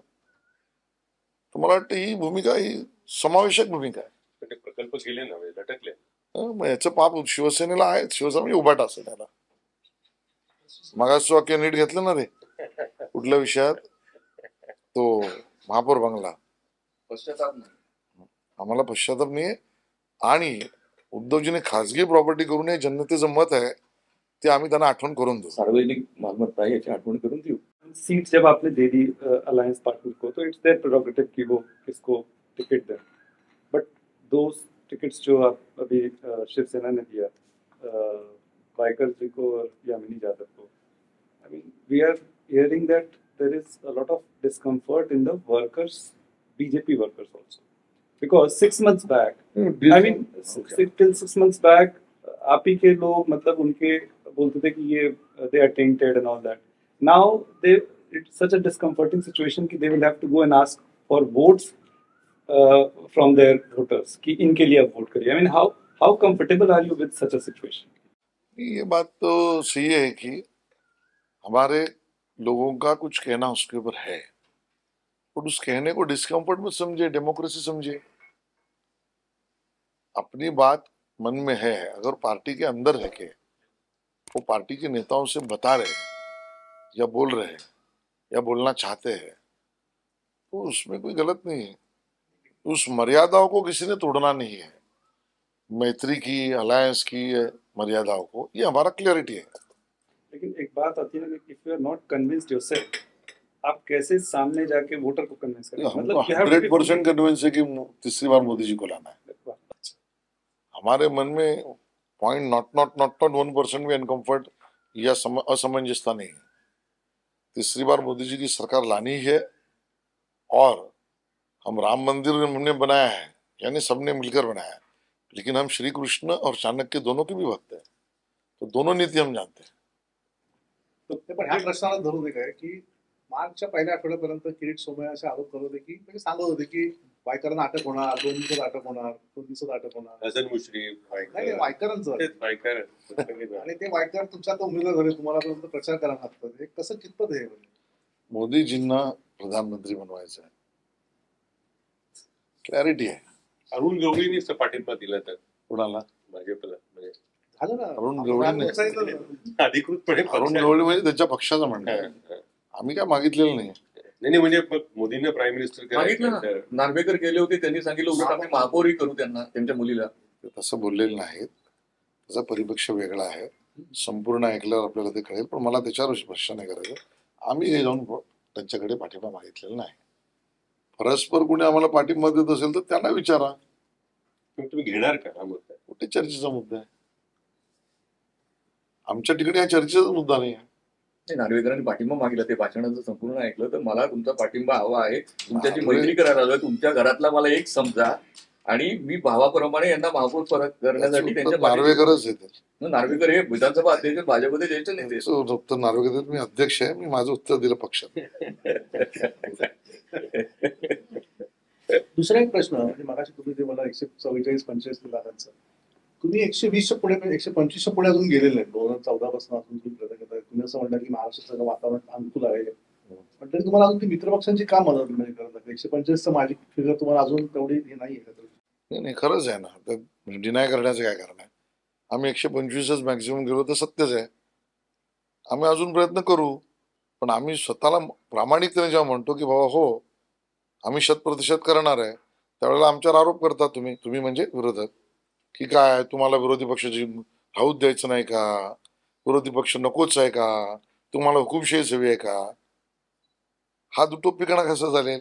तुम्हाला वाटतं ही भूमिका ही समावेशक भूमिका आहे. ते प्रकल्प केले ना, लटकले. मग याचं पाप शिवसेनेला आहे. शिवसेना म्हणजे उभाटा असेल त्याला. मगाच वाक्य नीट घेतलं ना रे, कुठल्या विषयात? तो महापौर बंगला. पश्चाताप नाही, आम्हाला पश्चाताप नाहीये. आणि उद्धवजीने खासगी प्रॉपर्टी करू नये, जनतेचं मत आहे ते आम्ही त्यांना आठवण करून देऊ. सार्वजनिक मालमत्ता आहे याची आठवण करून देऊ. सीट जब आपने दे दी अलायंस पार्टनर को, तो इट्स देयर प्रेरोगेटिव कि वो किसको टिकट दें. बट दोज टिकट्स जो आप अभी शिवसेना ने दिया वायकर जी को और यामिनी यादव को, I mean we are hearing that there is a lot of discomfort in the workers, BJP workers also, because 6 months back, I mean till 6 months back आप ही के लोग मतलब उनके बोलते थे कि ये they are tainted and all that. Now it's such a discomforting situation कि they will have to go and ask for votes from their voters कि इनके लिए आप वोट करिए. I mean, how comfortable are you with such a situation? ये बात तो सही है कि हमारे लोगों का कुछ कहना उसके ऊपर है, और उस कहने को डिस्कम्फर्ट मत समझे, डेमोक्रेसी समझे. अपनी बात मन में है, अगर पार्टी के अंदर है के वो पार्टी के नेताओं से बता रहे हैं या बोल रहे हैं या बोलना चाहते हैं, तो उसमें कोई गलत नहीं है. उस मर्यादाओं को किसी ने तोड़ना नहीं है. मैत्री की, अलायंस की मर्यादाओं को, ये हमारा क्लियरिटी है. लेकिन एक बात आती है ना कि if you are not convinced yourself, आप कैसे सामने जाके वोटर को कन्विंस करेंगे? हमको मतलब you have to be 100% convince है कि तीसरी बार मोदी जी को लाना है। हमारे मन में पॉइंट नॉट 1% भी अनकंफर्ट या असमंजसता नहीं है। तीसरी बार मोदी जी की सरकार लानी है और हम राम मंदिर हमने बनाया है, यानी सबने मिलकर बनाया है, लेकिन हम श्री कृष्ण और चाणक्य दोनों के भी भक्त हैं, तो दोनों नीति हम जानते हैं। ते पण ह्या प्रश्नाला धरून एक आहे की मार्चच्या पहिल्या आठवड्यापर्यंत किरीट सोमय्या असे आरोप करत होते की म्हणजे सांगत होते की वायकरांना अटक होणार, 2 दिवसात अटक होणार, 2 दिवसात अटक होणार. हसन मुश्रीफ नाही वायकरांचं तेच वायकर सगळे आणि ते वायकर तुमच्या आता उमेदवार झाले, तुम्हाला आता प्रचार करायला लागतं. हे कसं कितपत हे मोदीजींना प्रधानमंत्री बनवायचं आहे, क्लॅरिटी आहे. अरुण गवळींनीच पाठिंबा दिला तर कोणाला? भाजपला म्हणजे झालं ना. अरुण आपण गवळी आज नाही. सांगितलं ना. अधिकृतपणे अरुण पक्षाने- गवळी म्हणजे त्याच्या पक्षाचं म्हणणं हा, आहे. हा. आम्ही काय मागितलेलं नाही. नाही म्हणजे मग मोदींना प्राईम मिनिस्टर मागितलं ना, करायचं. नार्वेकर गेले होते, त्यांनी सांगितलं उलट आम्ही महापौरही करू त्यांना, त्यांच्या मुलीला. ते तसं बोललेलं नाहीत, त्याचा परिपक्ष वेगळा आहे. संपूर्ण ऐकल्यावर आपल्याला ते कळेल, पण मला त्याच्यावर भाष्य नाही करायचं. आम्ही हे जाऊन त्यांच्याकडे पाठिंबा मागितलेला नाही. परस्पर कोणी आम्हाला पाठिंबा देत असेल तर त्यांना विचारा. मग तुम्ही घेणार का हा मुद्दा? कुठे चर्चेचा मुद्दा आहे? आमच्या ठिकाणी हा चर्चेचा मुद्दा नाही आहे. ते नार्वेकरांनी पाठिंबा मागितला, ते भाषण जर संपूर्ण ऐकलं तर मला तुमचा पाठिंबा हवा आहे. तुमच्याशी मैत्री करायला आलोय, तुमच्या घरातला मला एक समजा आणि मी भावाप्रमाणे यांना महापौर करण्यासाठी त्यांच्या नार्वेकरच येते. नार्वेकर हे विधानसभा अध्यक्ष, भाजपचे ज्येष्ठ नेते. उत्तर नार्वेकर, मी अध्यक्ष आहे, मी माझं उत्तर दिलं पक्षात. दुसरा एक प्रश्न म्हणजे मगाशी तुम्ही जे मला 144-45 लाखांचं, तुम्ही 120च्या पुढे 125च्या पुढे अजून गेलेले नाही. 2014 पासून अजून तुम्ही प्रयत्न करताय. तुम्ही असं म्हणता की महाराष्ट्राचं वातावरण अनुकूल आहे, पण तरी तुम्हाला अजून ती मित्रपक्षांची का मदत म्हणजे करत नाही? 125चं माझी फिगर तुम्हाला अजून तेवढी हे नाही आहे का? नाही खरंच आहे ना, डिनाय करण्याचं काय कारण आहे? आम्ही 125च मॅक्झिमम गेलो तर सत्यच आहे. आम्ही अजून प्रयत्न करू, पण आम्ही स्वतःला प्रामाणिकतेने जेव्हा म्हणतो की बाबा हो आम्ही 100% करणार आहे, त्यावेळेला आमच्यावर आरोप करता तुम्ही म्हणजे विरोधक, की काय तुम्हाला विरोधी पक्षाची हाऊस द्यायचं नाही का, विरोधी पक्ष नकोच आहे का, तुम्हाला हुकुमशाहीच हवी आहे का? हा दुटोपीपणा कसा चालेल?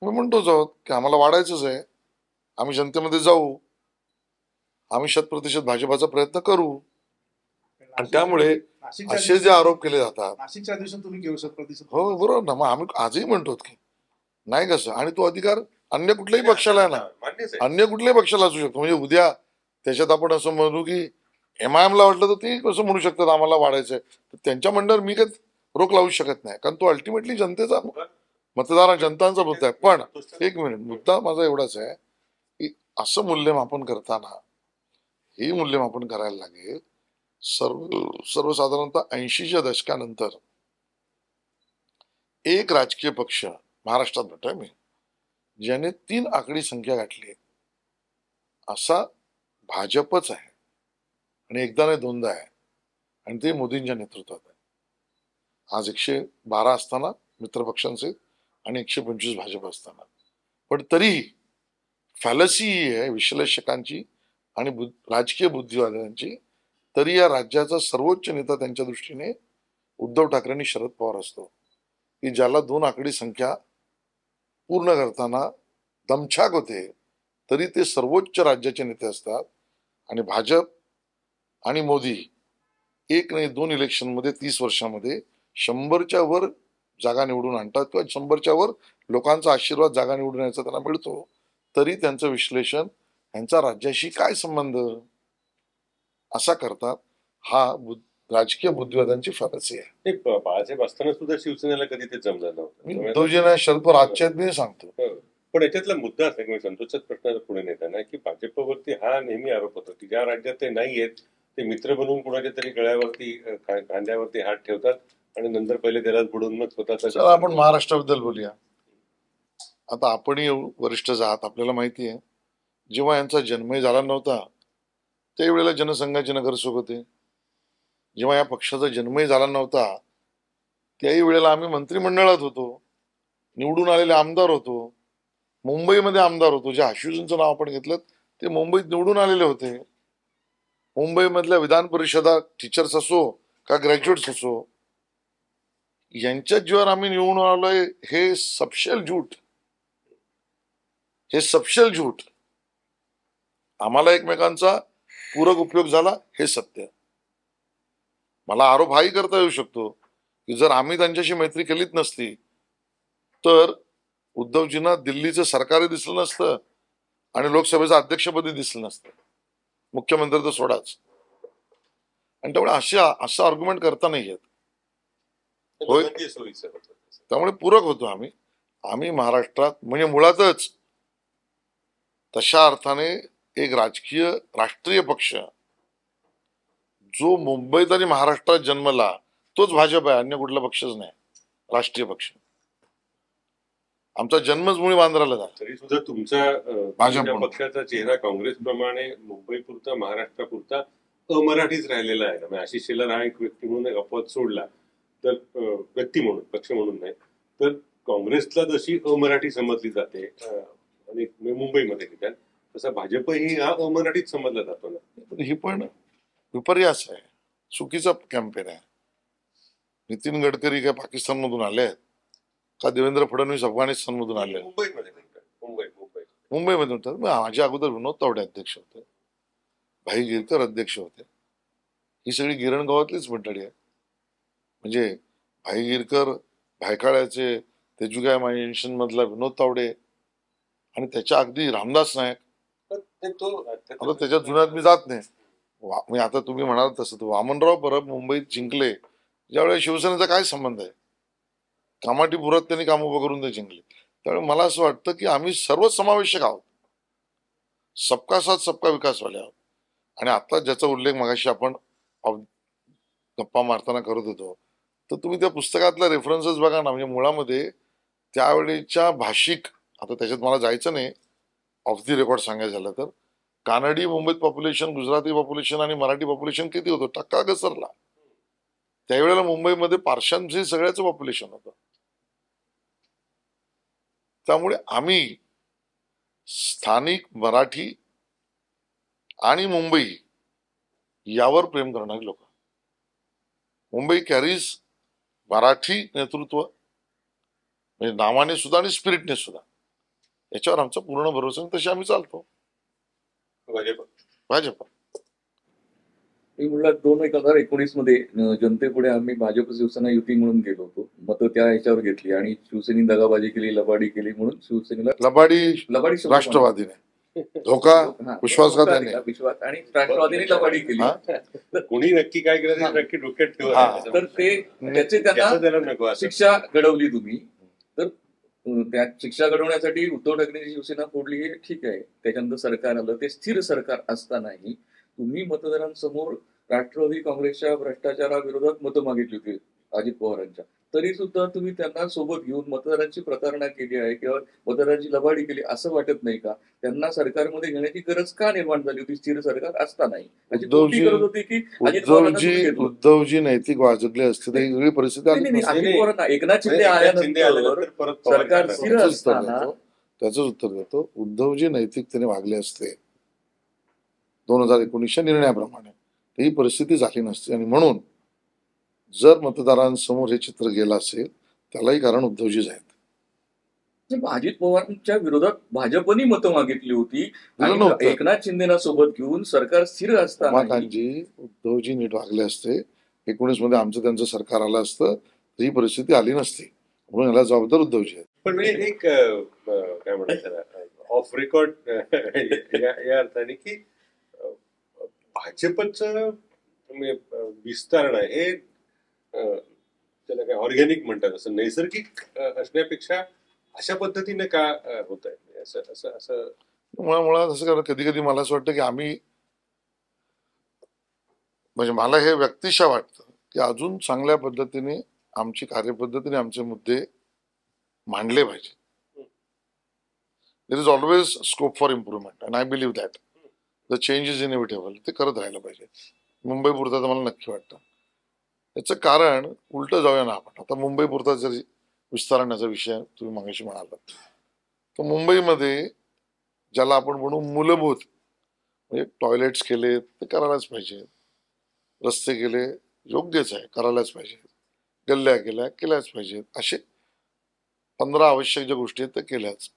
मी म्हणतोच आहोत की आम्हाला वाढायचंच आहे, आम्ही जनतेमध्ये जाऊ, आम्ही 100% भाजपाचा प्रयत्न करू. आणि त्यामुळे असे जे आरोप केले जातात, नाशिकच्या दिवसात तुम्ही घेऊ 100%. हो बरोबर ना, मग आम्ही आजही म्हणतो की नाही कसं, आणि तो अधिकार अन्य कुठल्याही पक्षाला आहे ना, मान्यच आहे. अन्य कुठल्याही पक्षाला असू शकतो. म्हणजे उद्या त्याच्यात आपण असं म्हणू की MIM ला वाटलं तर ते कसं म्हणू शकतात आम्हाला वाढायचंय, तर त्यांच्या म्हणण्यावर मी काय रोख लावू शकत नाही, कारण तो अल्टिमेटली जनतेचा जनतांचा मुद्दा आहे. पण एक मिनिट, मुद्दा माझा एवढाच आहे की असं मूल्यमापन करताना हे मूल्यमापन करायला लागेल. सर्वसाधारणतः 80च्या दशकानंतर एक राजकीय पक्ष महाराष्ट्रात भेटतोय मी, ज्याने 3 आकडी संख्या गाठली असा भाजपच आहे, आणि एकदा नाही दोनदा आहे, आणि ते मोदींच्या नेतृत्वात आहे. आज 112 असताना मित्रपक्षांचे आणि 125 भाजप असताना, पण तरीही फॅलसी आहे विश्लेषकांची आणि राजकीय बुद्धिवाद्यांची, तरी या राज्याचा सर्वोच्च नेता त्यांच्या दृष्टीने उद्धव ठाकरे आणि शरद पवार असतो, की ज्याला 2 आकडी संख्या पूर्ण करताना दमछाक होते, तरी ते सर्वोच्च राज्याचे नेते असतात. आणि भाजप आणि मोदी एक नाही 2 इलेक्शनमध्ये 30 वर्षामध्ये 100च्या वर जागा निवडून आणतात, किंवा 100च्या वर लोकांचा आशीर्वाद जागा निवडून यायचा त्यांना मिळतो, तरी त्यांचं विश्लेषण यांचा राज्याशी काय संबंध असा करतात. हा राजकीय बुद्धिवादांची फारसी आहे. ते बाळासाहेब असताना सुद्धा शिवसेनेला कधी ते जमलं मी नव्हतं. उद्धवजींना शरद पवार आजच्या मी सांगतो, हो. पण याच्यातला मुद्दा असा की संतोषाच प्रश्न पुढे नेताना की भाजपवरती हा नेहमी आरोप होतो की ज्या राज्यात ते नाही आहेत ते मित्र बनवून कुणाच्या तरी गळ्यावरती खांद्यावरती हात ठेवतात आणि नंतर पहिले त्याला बुडून मग स्वतःचा. चला आपण महाराष्ट्राबद्दल बोलूया. आता आपणही वरिष्ठ आहात, आपल्याला माहिती आहे जेव्हा यांचा जन्मही झाला नव्हता त्यावेळेला जनसंघाचे नगरसेवक होते. जेव्हा या पक्षाचा जन्मही झाला नव्हता त्याही वेळेला आम्ही मंत्रिमंडळात होतो, निवडून आलेले आमदार होतो, मुंबईमध्ये आमदार होतो. जे आशुजींचं नाव आपण घेतलं ते मुंबईत निवडून आलेले होते. मुंबईमधल्या विधान परिषदा टीचर्स असो का ग्रॅज्युएट्स असो, यांच्या जीवावर आम्ही निवडून आलोय हे सपशेल झूट, हे सपशेल झूट. आम्हाला एकमेकांचा पूरक उपयोग झाला हे सत्य. मला आरोप हाही करता येऊ शकतो की जर आम्ही त्यांच्याशी मैत्री केलीच नसती तर उद्धवजींना दिल्लीचं सरकारही दिसलं नसतं आणि लोकसभेचं अध्यक्षपदी दिसलं नसतं, मुख्यमंत्री तर सोडाच. आणि त्यामुळे असं आर्ग्युमेंट करता नाही येत. होय. दोघांची सोयीचं होतं. त्यामुळे पूरक होतो आम्ही महाराष्ट्रात, म्हणजे मुळातच तशा अर्थाने एक राष्ट्रीय पक्ष जो मुंबईत आणि महाराष्ट्रात जन्मला तोच भाजप आहे, अन्य कुठला पक्षच नाही. राष्ट्रीय पक्ष आमचा जन्मच मुळी बांद्राला झाला. तरी सुद्धा तुमच्या भाजप तुमच्या पक्षाचा चेहरा काँग्रेसप्रमाणे मुंबईपुरता महाराष्ट्रापुरता अमराठीच राहिलेला आहे. म्हणजे आशिष शेलार हा एक व्यक्ती म्हणून एक अपवाद सोडला तर व्यक्ती म्हणून, पक्ष म्हणून नाही, तर काँग्रेसला जशी अमराठी समजली जाते आणि मुंबईमध्ये निदान, तसा भाजपही हा अमराठीत समजला जातो ना. ही पण विपर्यास आहे, चुकीचा कॅम्पेन आहे. नितीन गडकरी काय पाकिस्तानमधून आले आहेत का देवेंद्र फडणवीस अफगाणिस्तानमधून आले आहेत? मुंबईमध्ये मुंबई मुंबईमध्ये होतात. माझ्या अगोदर विनोद तावडे अध्यक्ष होते, भाई गिरकर अध्यक्ष होते. ही सगळी गिरणगावातलीच मंडळी आहे. म्हणजे भाई गिरकर भायखळ्याचे, तेजुगाय मायन्शन मधला विनोद तावडे आणि त्याच्या अगदी रामदास नाईक. आता त्याच्या जुन्यात मी जात नाही. मी आता तुम्ही म्हणाल तसं तो वामनराव परब मुंबईत जिंकले ज्यावेळेस शिवसेनेचा काय संबंध आहे? कामाटीपुरात त्यांनी काम उभं करून ते जिंकले. त्यामुळे मला असं वाटतं की आम्ही सर्व समावेशक आहोत, सबका साथ सबका विकासवाले आहोत. आणि आता ज्याचा उल्लेख मगाशी आपण गप्पा मारताना करत होतो, तर तुम्ही त्या पुस्तकातल्या रेफरन्सेस बघा ना. म्हणजे मुळामध्ये त्यावेळेच्या भाषिक, आता त्याच्यात मला जायचं नाही, ऑफ दी रेकॉर्ड सांगायचं झालं तर कानडी मुंबईत पॉप्युलेशन, गुजराती पॉप्युलेशन आणि मराठी पॉप्युलेशन किती होतं? टक्का घसरला. त्यावेळेला मुंबईमध्ये पारशांचे सगळ्याचं पॉप्युलेशन होतं. त्यामुळे आम्ही स्थानिक मराठी आणि मुंबई यावर प्रेम करणारी लोक. मुंबई कॅरीज मराठी नेतृत्व, म्हणजे नावाने सुद्धा आणि स्पिरिटने सुद्धा. याच्यावर आमचा पूर्ण भरोसा, तसे आम्ही चालतो. भाजप मी म्हणलं 2019 मध्ये जनतेपुढे आम्ही भाजप शिवसेना युती म्हणून गेलो होतो. मतं त्या ह्याच्यावर घेतली आणि शिवसेनेने दगाबाजी केली, लबाडी केली म्हणून शिवसेनेला लबाडी शब्द राष्ट्रवादीने, धोका विश्वासघाताने, विश्वास आणि राष्ट्रवादीने लबाडी केली. तर कोणी नक्की काय केलं ते नक्की डोक्यात हा. ठेवा. तर त्याचे त्यांना नको असं. शिक्षा घडवली तुम्ही. तर त्या शिक्षा घडवण्यासाठी उद्धव ठाकरेंची शिवसेना फोडली हे ठीक आहे. त्याच्यानंतर सरकार आलं, ते स्थिर सरकार असतानाही तुम्ही मतदारांसमोर राष्ट्रवादी काँग्रेसच्या भ्रष्टाचाराविरोधात मतं मागितली होती अजित पवारांच्या, तरी सुद्धा तुम्ही त्यांना सोबत घेऊन मतदारांची प्रतारणा केली आहे किंवा मतदारांची लबाडी केली, असं वाटत नाही का? त्यांना सरकारमध्ये घेण्याची गरज का निर्माण झाली होती स्थिर सरकार असतानाही? अशी कोणती गरज होती की अजित पवारांना तुम्ही घेतलं? उद्धवजी नैतिक वाजगले असते तर ही सगळी परिस्थिती आली नाही, नाही, नसती. अजित पवारांना एकनाथ शिंदे आल्यानंतर परत सरकार स्थिर असताना त्याच उत्तर देतो. उद्धवजी नैतिकतेने वागले असते 2019च्या निर्णयाप्रमाणे, तर ही परिस्थिती झाली नसती. आणि म्हणून जर मतदारांसमोर हे चित्र गेलं असेल त्यालाही कारण उद्धवजीच आहेत. अजित पवारांच्या विरोधात भाजपनी मतं मागितली होती आणि नव्हतं. एकनाथ शिंदेना सोबत घेऊन सरकार स्थिर असताना उमाकांतजी, उद्धवजी नीट वागले असते, 19 मध्ये आमचं त्यांचं सरकार आलं असतं तर ही परिस्थिती आली नसती. म्हणून याला जबाबदार उद्धवजी आहेत. पण म्हणजे एक काय म्हणतात त्याला, ऑफ रेकॉर्ड या अर्थाने की भाजपचं विस्तारण आहे त्याला काय ऑर्गॅनिक म्हणतात, असं नैसर्गिक असण्यापेक्षा अशा पद्धतीने का होत आहे असं असं असं मुळात असं कारण कधी कधी मला असं वाटतं की आम्ही, म्हणजे मला हे व्यक्तिशः वाटतं की अजून चांगल्या पद्धतीने आमची कार्यपद्धतीने आमचे मुद्दे मांडले पाहिजे. There is always scope for improvement and I believe that the change is inevitable. ते करत राहायला पाहिजे. मुंबई पुरता तर मला नक्की वाटतं. याचं कारण उलट जाऊया ना आपण. आता मुंबई पुरता जर विस्तारण्याचा विषय तुम्ही मागाशी म्हणाला, तर मुंबईमध्ये ज्याला आपण म्हणू मूलभूत, म्हणजे टॉयलेट्स केले ते करायलाच पाहिजे, रस्ते केले योग्यच आहे, करायलाच पाहिजे, गल्ल्या केल्याच पाहिजेत. असे 15 आवश्यक ज्या गोष्टी आहेत त्या केल्याच.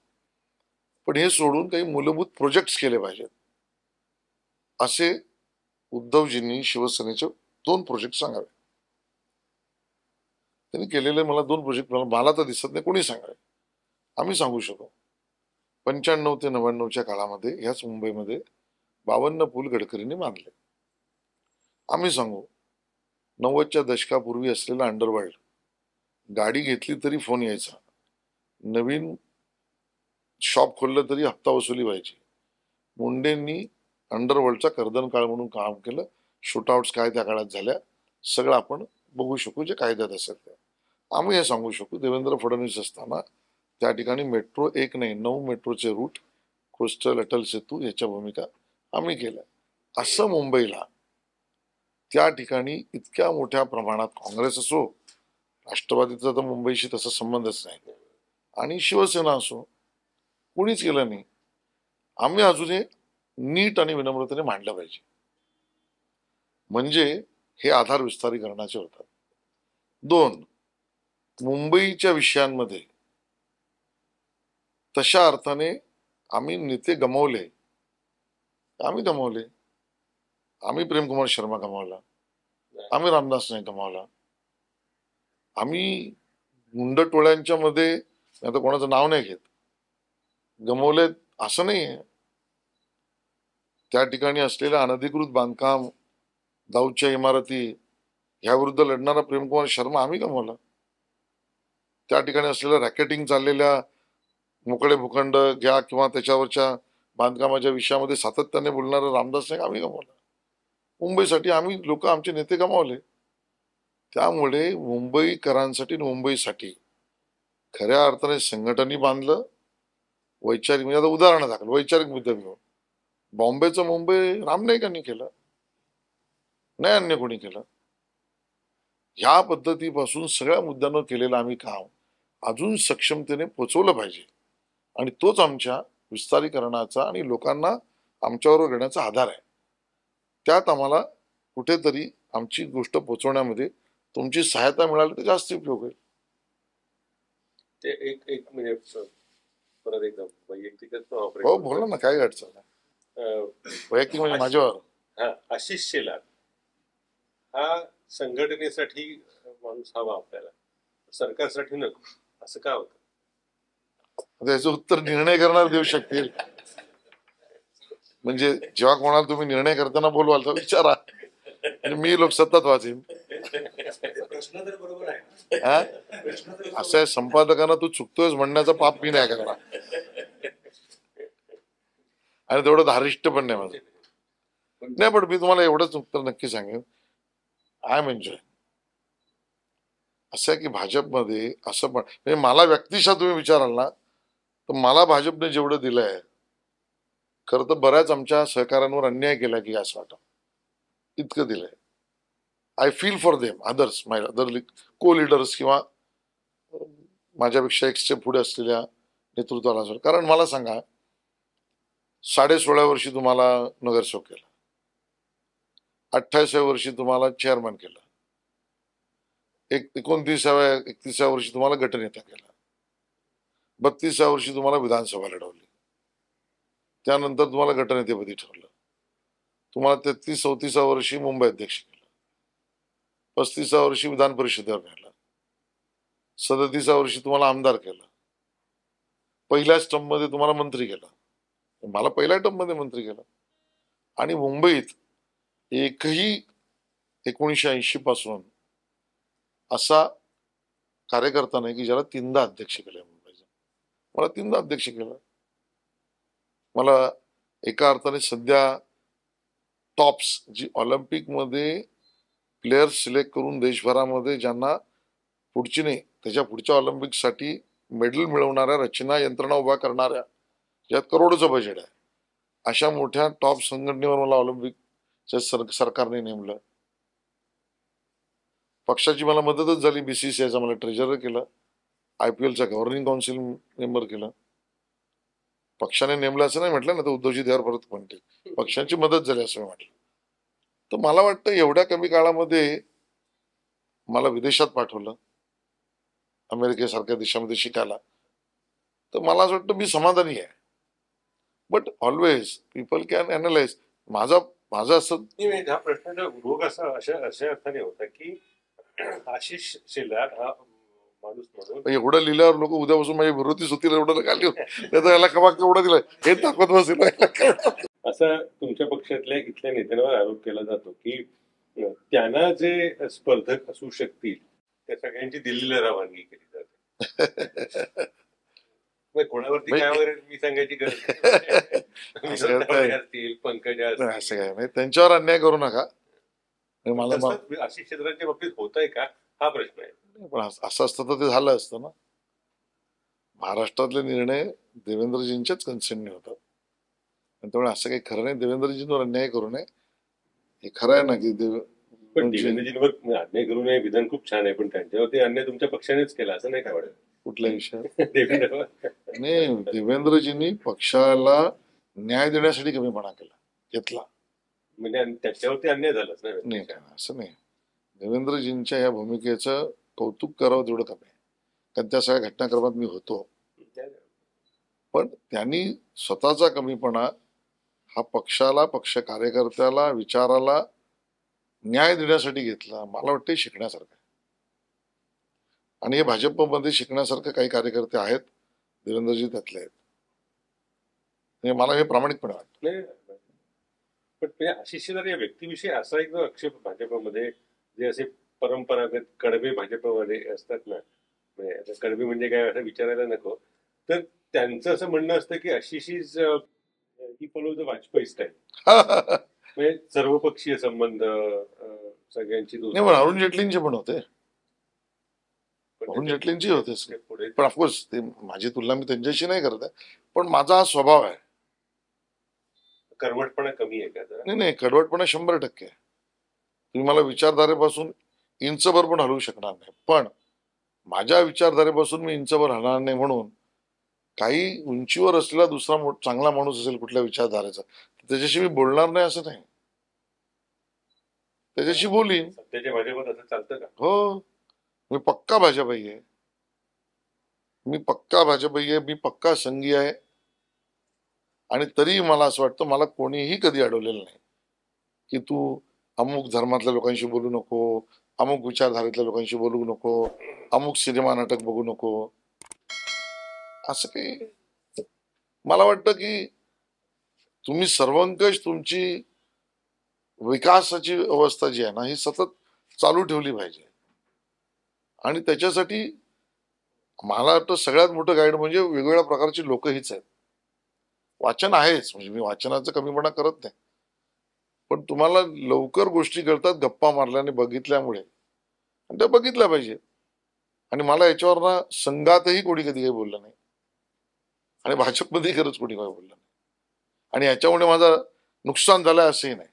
पण हे सोडून काही मूलभूत प्रोजेक्ट्स केले पाहिजेत असे उद्धवजींनी शिवसेनेचे 2 प्रोजेक्ट सांगावे. त्यांनी केलेले मला 2 प्रोजेक्ट मला तर दिसत नाही, कोणी सांगावे. आम्ही सांगू शकतो. 95 ते 99च्या काळामध्ये ह्याच मुंबईमध्ये 52 पूल गडकरींनी बांधले. आम्ही सांगू 90च्या दशकापूर्वी असलेला अंडरवर्ल्ड, गाडी घेतली तरी फोन यायचा, नवीन शॉप खोललं तरी हप्ता वसुली व्हायची. मुंडेंनी अंडरवर्ल्डचा कर्दन काळ म्हणून काम केलं. शूटआउट्स काय त्या काळात झाल्या सगळं आपण बघू शकू, जे कायद्यात असेल ते. आम्ही हे सांगू शकू देवेंद्र फडणवीस असताना त्या ठिकाणी मेट्रो 1 नाही 9 मेट्रोचे रूट, कोस्टल अटल सेतू याच्या भूमिका आम्ही केल्या. असं मुंबईला त्या ठिकाणी इतक्या मोठ्या प्रमाणात काँग्रेस असो, राष्ट्रवादीचा तर मुंबईशी तसा संबंधच नाही, आणि शिवसेना असो, कोणीच केलं नाही. आम्ही अजूनही नीट आणि विनम्रतेने मांडलं पाहिजे. म्हणजे हे आधार विस्तारीकरणाचे होतात. 2, मुंबईच्या विषयांमध्ये तशा अर्थाने आम्ही नेते गमावले. आम्ही प्रेमकुमार शर्मा गमावला, आम्ही रामदास नाईक गमावला, आम्ही गुंड टोळ्यांच्या मध्ये, आता कोणाचं नाव नाही घेत, गमावले असं नाहीये. त्या ठिकाणी असलेल्या अनधिकृत बांधकाम, दाऊदच्या इमारती ह्याविरुद्ध लढणारा प्रेमकुमार शर्मा आम्ही गमावला. त्या ठिकाणी असलेल्या रॅकेटिंग चाललेल्या मोकळे भूखंड घ्या किंवा त्याच्यावरच्या बांधकामाच्या विषयामध्ये सातत्याने बोलणारा रामदास नाईक आम्ही गमावला. मुंबईसाठी आम्ही लोक, आमचे नेते गमावले. त्यामुळे मुंबईकरांसाठी, मुंबईसाठी खऱ्या अर्थाने संघटनाही बांधलं. वैचारिक म्हणजे आता उदाहरण दाखल वैचारिक मुद्दा घेऊन बॉम्बेचं मुंबई राम नाईकांनी केलं, नाही अन्य कोणी केलं. ह्या पद्धतीपासून सगळ्या मुद्द्यांवर केलेलं आम्ही काम अजून सक्षमतेने पोचवलं पाहिजे, आणि तोच आमच्या विस्तारीकरणाचा आणि लोकांना आमच्याबरोबर घेण्याचा आधार आहे. त्यात आम्हाला कुठेतरी आमची गोष्ट पोचवण्यामध्ये तुमची सहायता मिळाली तर जास्त उपयोग होईल. ते एक म्हणजे परत एकदा वैयक्तिकच हो बोला ना, काय अडचण नाही. वैयक्तिक म्हणजे माझ्यावर. हा, आशिष शेलार हा संघटनेसाठी माणूस हवा आपल्याला, सरकारसाठी नको, असं का होतं? आता याचं उत्तर निर्णय करणार देऊ शकतील. म्हणजे जेव्हा कोणाला तुम्ही निर्णय करताना बोलवाल तर विचारा, आणि मी लोक सतत वाचेन. असं आहे, संपादकांना तू चुकतोयस म्हणण्याचा पाप मी नाही करणार, आणि तेवढं धारिष्ट पण नाही माझं. नाही, पण मी तुम्हाला एवढंच उत्तर नक्की सांगेन, आय एम एन्जॉय. असं आहे की भाजपमध्ये असं पण म्हणजे मला व्यक्तिशः तुम्ही विचाराल ना, तर मला भाजपने जेवढं दिलंय, खरं तर बऱ्याच आमच्या सहकाऱ्यांवर अन्याय केला की असं वाटत, इतकं दिलंय. I feel for them, others, my other को लिडर्स किंवा माझ्यापेक्षा एक स्टेप पुढे असलेल्या नेतृत्वाला. कारण मला सांगा, 16.5 वर्षी तुम्हाला नगरसेवक केलं, 28व्या वर्षी तुम्हाला चेअरमन केलं, 31व्या वर्षी तुम्हाला गटनेता केला, 32व्या वर्षी तुम्हाला विधानसभा लढवली, त्यानंतर तुम्हाला गटनेतेपदी ठरलं, तुम्हाला 33-34व्या वर्षी मुंबई अध्यक्ष केलं, 35व्या वर्षी विधान परिषदेवर नेलं, 37व्या वर्षी तुम्हाला आमदार केलं, पहिल्याच टर्म मध्ये तुम्हाला मंत्री केलं, मला पहिल्या टर्म मध्ये मंत्री केलं. आणि मुंबईत एकही 1980 पासून असा कार्यकर्ता नाही की ज्याला 3दा अध्यक्ष केलं मुंबईचं. मला 3दा अध्यक्ष केलं. मला एका अर्थाने सध्या टॉप्स जी ऑलिम्पिक मध्ये प्लेयर्स सिलेक्ट करून देशभरामध्ये ज्यांना पुढची नाही त्याच्या पुढच्या ऑलिम्पिकसाठी मेडल मिळवणाऱ्या रचना यंत्रणा उभा करणाऱ्या, ज्यात करोडोचं बजेट आहे, अशा मोठ्या टॉप संघटनेवर मला ऑलिम्पिकच्या सरकारने नेमलं. पक्षाची मला मदतच झाली. BCCIचा मला ट्रेजरर केलं, IPLचा गव्हर्निंग काउन्सिल मेंबर केलं. पक्षाने नेमलं असं नाही म्हटलं ना, तर उद्धवजी देवर परत म्हणते पक्षाची मदत झाली असं म्हटलं. तर मला वाटतं एवढ्या कमी काळामध्ये मला विदेशात पाठवलं अमेरिकेसारख्या देशामध्ये शिकायला, तर मला असं वाटतं मी समाधानी आहे. But always people can analyse. माझा माझं असं नाही, म्हणजे हा प्रश्नाचा रोग अशा अर्थाने होता की आशिष शेलार हा माणूस म्हणून एवढं लिहिल्यावर लोक उद्यापासून माझ्या विरोधीच होतील एवढं खाली तर याला कमा केवढं दिलं हे दाखवत बसेल. असा तुमच्या पक्षातल्या इथल्या नेत्यांवर आरोप केला जातो की त्यांना जे स्पर्धक असू शकतील त्या सगळ्यांची दिल्लीला रवानगी केली जाते. मग कोणावरती काय वगैरे मी सांगायची गरज नाही. असं विनोद काय तावडे असतील, पंकजा असं असतील, काय नाही, त्यांच्यावर अन्याय करू नका. मला तसं आशिष क्षेत्राच्या बाबतीत होत आहे का हा प्रश्न आहे. पण असं असतं तर ते झालं असतं ना. महाराष्ट्रातले निर्णय देवेंद्रजींच्याच कन्सेंटने होतात, त्यामुळे असं काही खरं नाही देवेंद्रजींवर अन्याय करू नये. हे खरं आहे ना की पण देवेंद्रजींवर अन्याय करू नये विधान खूप छान आहे, पण त्यांच्यावरती अन्याय तुमच्या पक्षानेच केला असं नाही का वाटत? कुठल्या विषयात देवेंद्र नाही, देवेंद्रजींनी पक्षाला न्याय देण्यासाठी कमीपणा केला घेतला म्हणजे त्याच्यावरती अन्याय झालाच नाही नाही. काय असं नाही. देवेंद्रजींच्या या भूमिकेचं कौतुक करावं तेवढं कमी आहे, कारण त्या सगळ्या घटनाक्रमात मी होतो. पण त्यांनी स्वतःचा कमीपणा हा पक्षाला, पक्ष कार्यकर्त्याला, विचाराला न्याय देण्यासाठी घेतला. मला वाटतं शिकण्यासारखं आहे. आणि हे भाजपमध्ये शिकण्यासारखं काही कार्यकर्ते आहेत, देवेंद्रजी त्यातले आहेत. म्हणजे मला हे प्रामाणिकपणे वाटतं. नाही, पण ते आशिष शेलार या व्यक्तीविषयी असा एक जो आक्षेप भाजपमध्ये जे असे परंपरागत कडवे भाजपमध्ये असतात ना, म्हणजे आता कडवे म्हणजे काय असं विचारायला नको, तर त्यांचं असं म्हणणं असतं की Ashish is he follow the Vajpayee style, म्हणजे सर्वपक्षीय संबंध, सगळ्यांची नाही, दोस्ती. पण अरुण जेटलींचे पण होते, पण अरुण त्याच्या- जेटलींची होते. त्याच्या पुढे पण ऑफकोर्स ते माझी तुलना मी त्यांच्याशी नाही करत आहे, पण माझा हा स्वभाव आहे. कर्मठपणा कमी आहे का जरा? नाही नाही, कडवटपणा 100% आहे. तुम्ही मला विचारधारेपासून इंचभर पण हलवू शकणार नाही, पण माझ्या विचारधारेपासून मी इंचभर हलणार नाही म्हणून काही उंचीवर असलेला दुसरा चांगला माणूस असेल कुठल्या विचारधारेचा, त्याच्याशी मी बोलणार नाही असं नाही, त्याच्याशी बोलीन. सध्याच्या भाजपत असं चालतं का? हो, मी पक्का भाजपाई आहे, मी पक्का भाजपाई आहे, मी पक्का संघी आहे. आणि तरी मला असं वाटतं मला कोणीही कधी अडवलेलं नाही की तू अमुक धर्मातल्या लोकांशी बोलू नको, अमुक विचारधारेतल्या लोकांशी बोलू नको, अमुक सिनेमा नाटक बघू नको. असं काही मला वाटतं की तुम्ही सर्वंकष तुमची विकासाची अवस्था जी आहे ना ही सतत चालू ठेवली पाहिजे. आणि त्याच्यासाठी मला वाटतं सगळ्यात मोठं गाईड म्हणजे वेगवेगळ्या प्रकारची लोक हीच आहेत. वाचन आहेच, म्हणजे मी वाचनाचा कमीपणा करत नाही, पण तुम्हाला लवकर गोष्टी कळतात गप्पा मारल्याने, बघितल्यामुळे. आणि त्या बघितल्या पाहिजे. आणि मला याच्यावर ना संघातही कोणी कधी काही बोललं नाही आणि भाजपमध्ये खरंच कोणी काही बोललं नाही, आणि याच्यामुळे माझं नुकसान झालंय असंही नाही.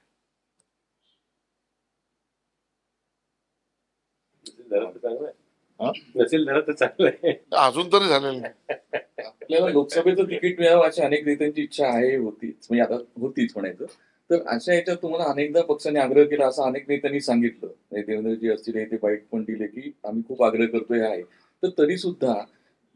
नसेल झालं तर चांगलं आहे. अजून तरी झालेलं नाही. आपल्याला लोकसभेचं तिकीट मिळावं अशी अनेक नेत्यांची इच्छा आहे, होतीच, म्हणजे आता होतीच म्हणायचं. तर अशा याच्यात तुम्हाला अनेकदा पक्षाने आग्रह केला असं अनेक नेत्यांनी सांगितलं, देवेंद्रजी असतील हे ते बाईट पण दिले की आम्ही खूप आग्रह करतोय आहे. तर तरी सुद्धा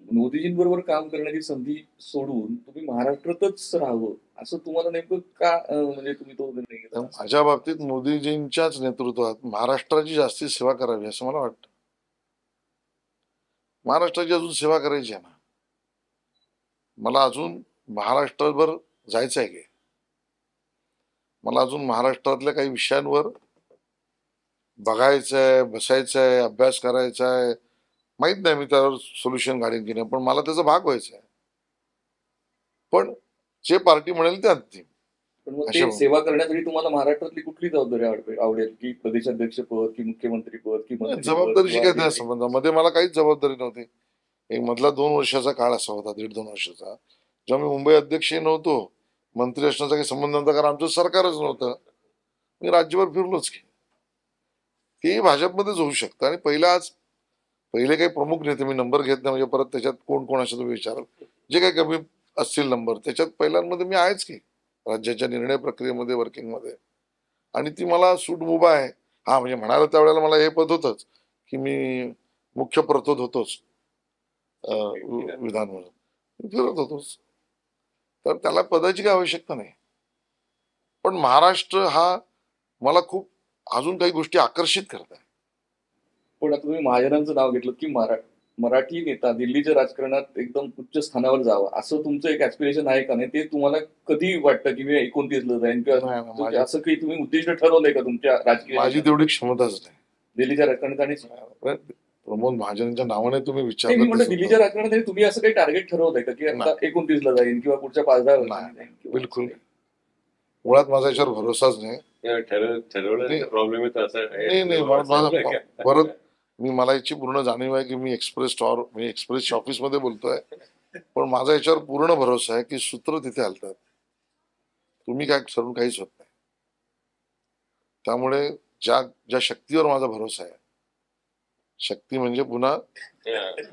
मोदीजींबरोबर काम करण्याची संधी सोडून तुम्ही महाराष्ट्रातच राहावं असं तुम्हाला नेमकं का म्हणजे तुम्ही तो निर्णय घेतला? माझ्या बाबतीत मोदीजींच्याच नेतृत्वात महाराष्ट्राची जास्ती सेवा करावी असं मला वाटतं. महाराष्ट्राची अजून सेवा करायची आहे ना, मला अजून महाराष्ट्रभर जायचं आहे की, मला अजून महाराष्ट्रातल्या काही विषयांवर बघायचंय, बसायचंय, अभ्यास करायचा आहे. माहित नाही मी त्यावर सोल्युशन काढेन की नाही, पण मला त्याचा भाग व्हायचा आहे. पण जे पार्टी म्हणेल ते अंतिम. पण मग ते सेवा करण्यासाठी तुम्हाला महाराष्ट्रातली कुठली जबाबदारी आवडेल, की प्रदेशाध्यक्ष पद, की मुख्यमंत्री पद, की जबाबदारीची काय त्या संबंधामध्ये मला काहीच जबाबदारी नव्हती. एक मधला 2 वर्षाचा काळ असा होता, 1.5-2 वर्षाचा, जेव्हा मी मुंबई अध्यक्षही नव्हतो, मंत्री असण्याचा काही संबंध नव्हता, कारण आमचं सरकारच नव्हतं. मी राज्यभर फिरलोच की. ते भाजपमध्येच होऊ शकतं. आणि पहिले काही प्रमुख नेते मी नंबर घेत नाही, म्हणजे परत त्याच्यात कोण कोण असेल तुम्ही विचाराल, जे काही कमी असतील नंबर त्याच्यात पहिल्यांमध्ये मी आहेच की राज्याच्या निर्णय प्रक्रियेमध्ये, वर्किंगमध्ये. आणि ती मला सूट मुभा आहे. हा, म्हणजे म्हणाला त्यावेळेला मला हे पद होतंच की मी मुख्य प्रतोद होतोच विधान म्हणून, मी फिरत होतोच. तर त्याला पदाची काही आवश्यकता नाही. पण महाराष्ट्र हा मला खूप अजून काही गोष्टी आकर्षित करत आहे. पण आता तुम्ही महाजनांचं नाव घेतलं की मराठी नेता दिल्लीच्या राजकारणात एकदम उच्च स्थानावर जावं असं तुमचं एक ऍस्पिरेशन आहे का नाही? ते तुम्हाला कधी वाटतं की मी 29ला जाईन किंवा नाही, नाही, तुमच्या असं काही तुम्ही उद्दिष्ट ठरवलंय का तुमच्या राजकीय माझी जीवनात? तेवढी क्षमताच नाही. दिल्लीच्या राजकारणात आणि प्रमोद महाजनांच्या नावाने तुम्ही नाही, मी विचारलं म्हणलं तसं दिल्लीच्या तर राजकारणात आणि तुम्ही असं काही टार्गेट ठरवलंय का की आता 29ला जाईन किंवा पुढच्या 5-10 वर्षांनी नाही, जाईन किंवा बिलकुल असं नाही. मुळात माझा याच्यावर भरोसाच नाही. ठरवलं प्रॉब्लेम येतो असं नाही नाही माझा परत मला याची पूर्ण जाणीव आहे की मी एक्सप्रेसच्या ऑफिसमध्ये बोलतोय, पण माझा याच्यावर पूर्ण भरोसा आहे की सूत्र तिथे हलतात. तुम्ही काय ठरवून काहीच होत नाही. त्यामुळे ज्या शक्तीवर माझा भरोसा आहे, शक्ती म्हणजे पुन्हा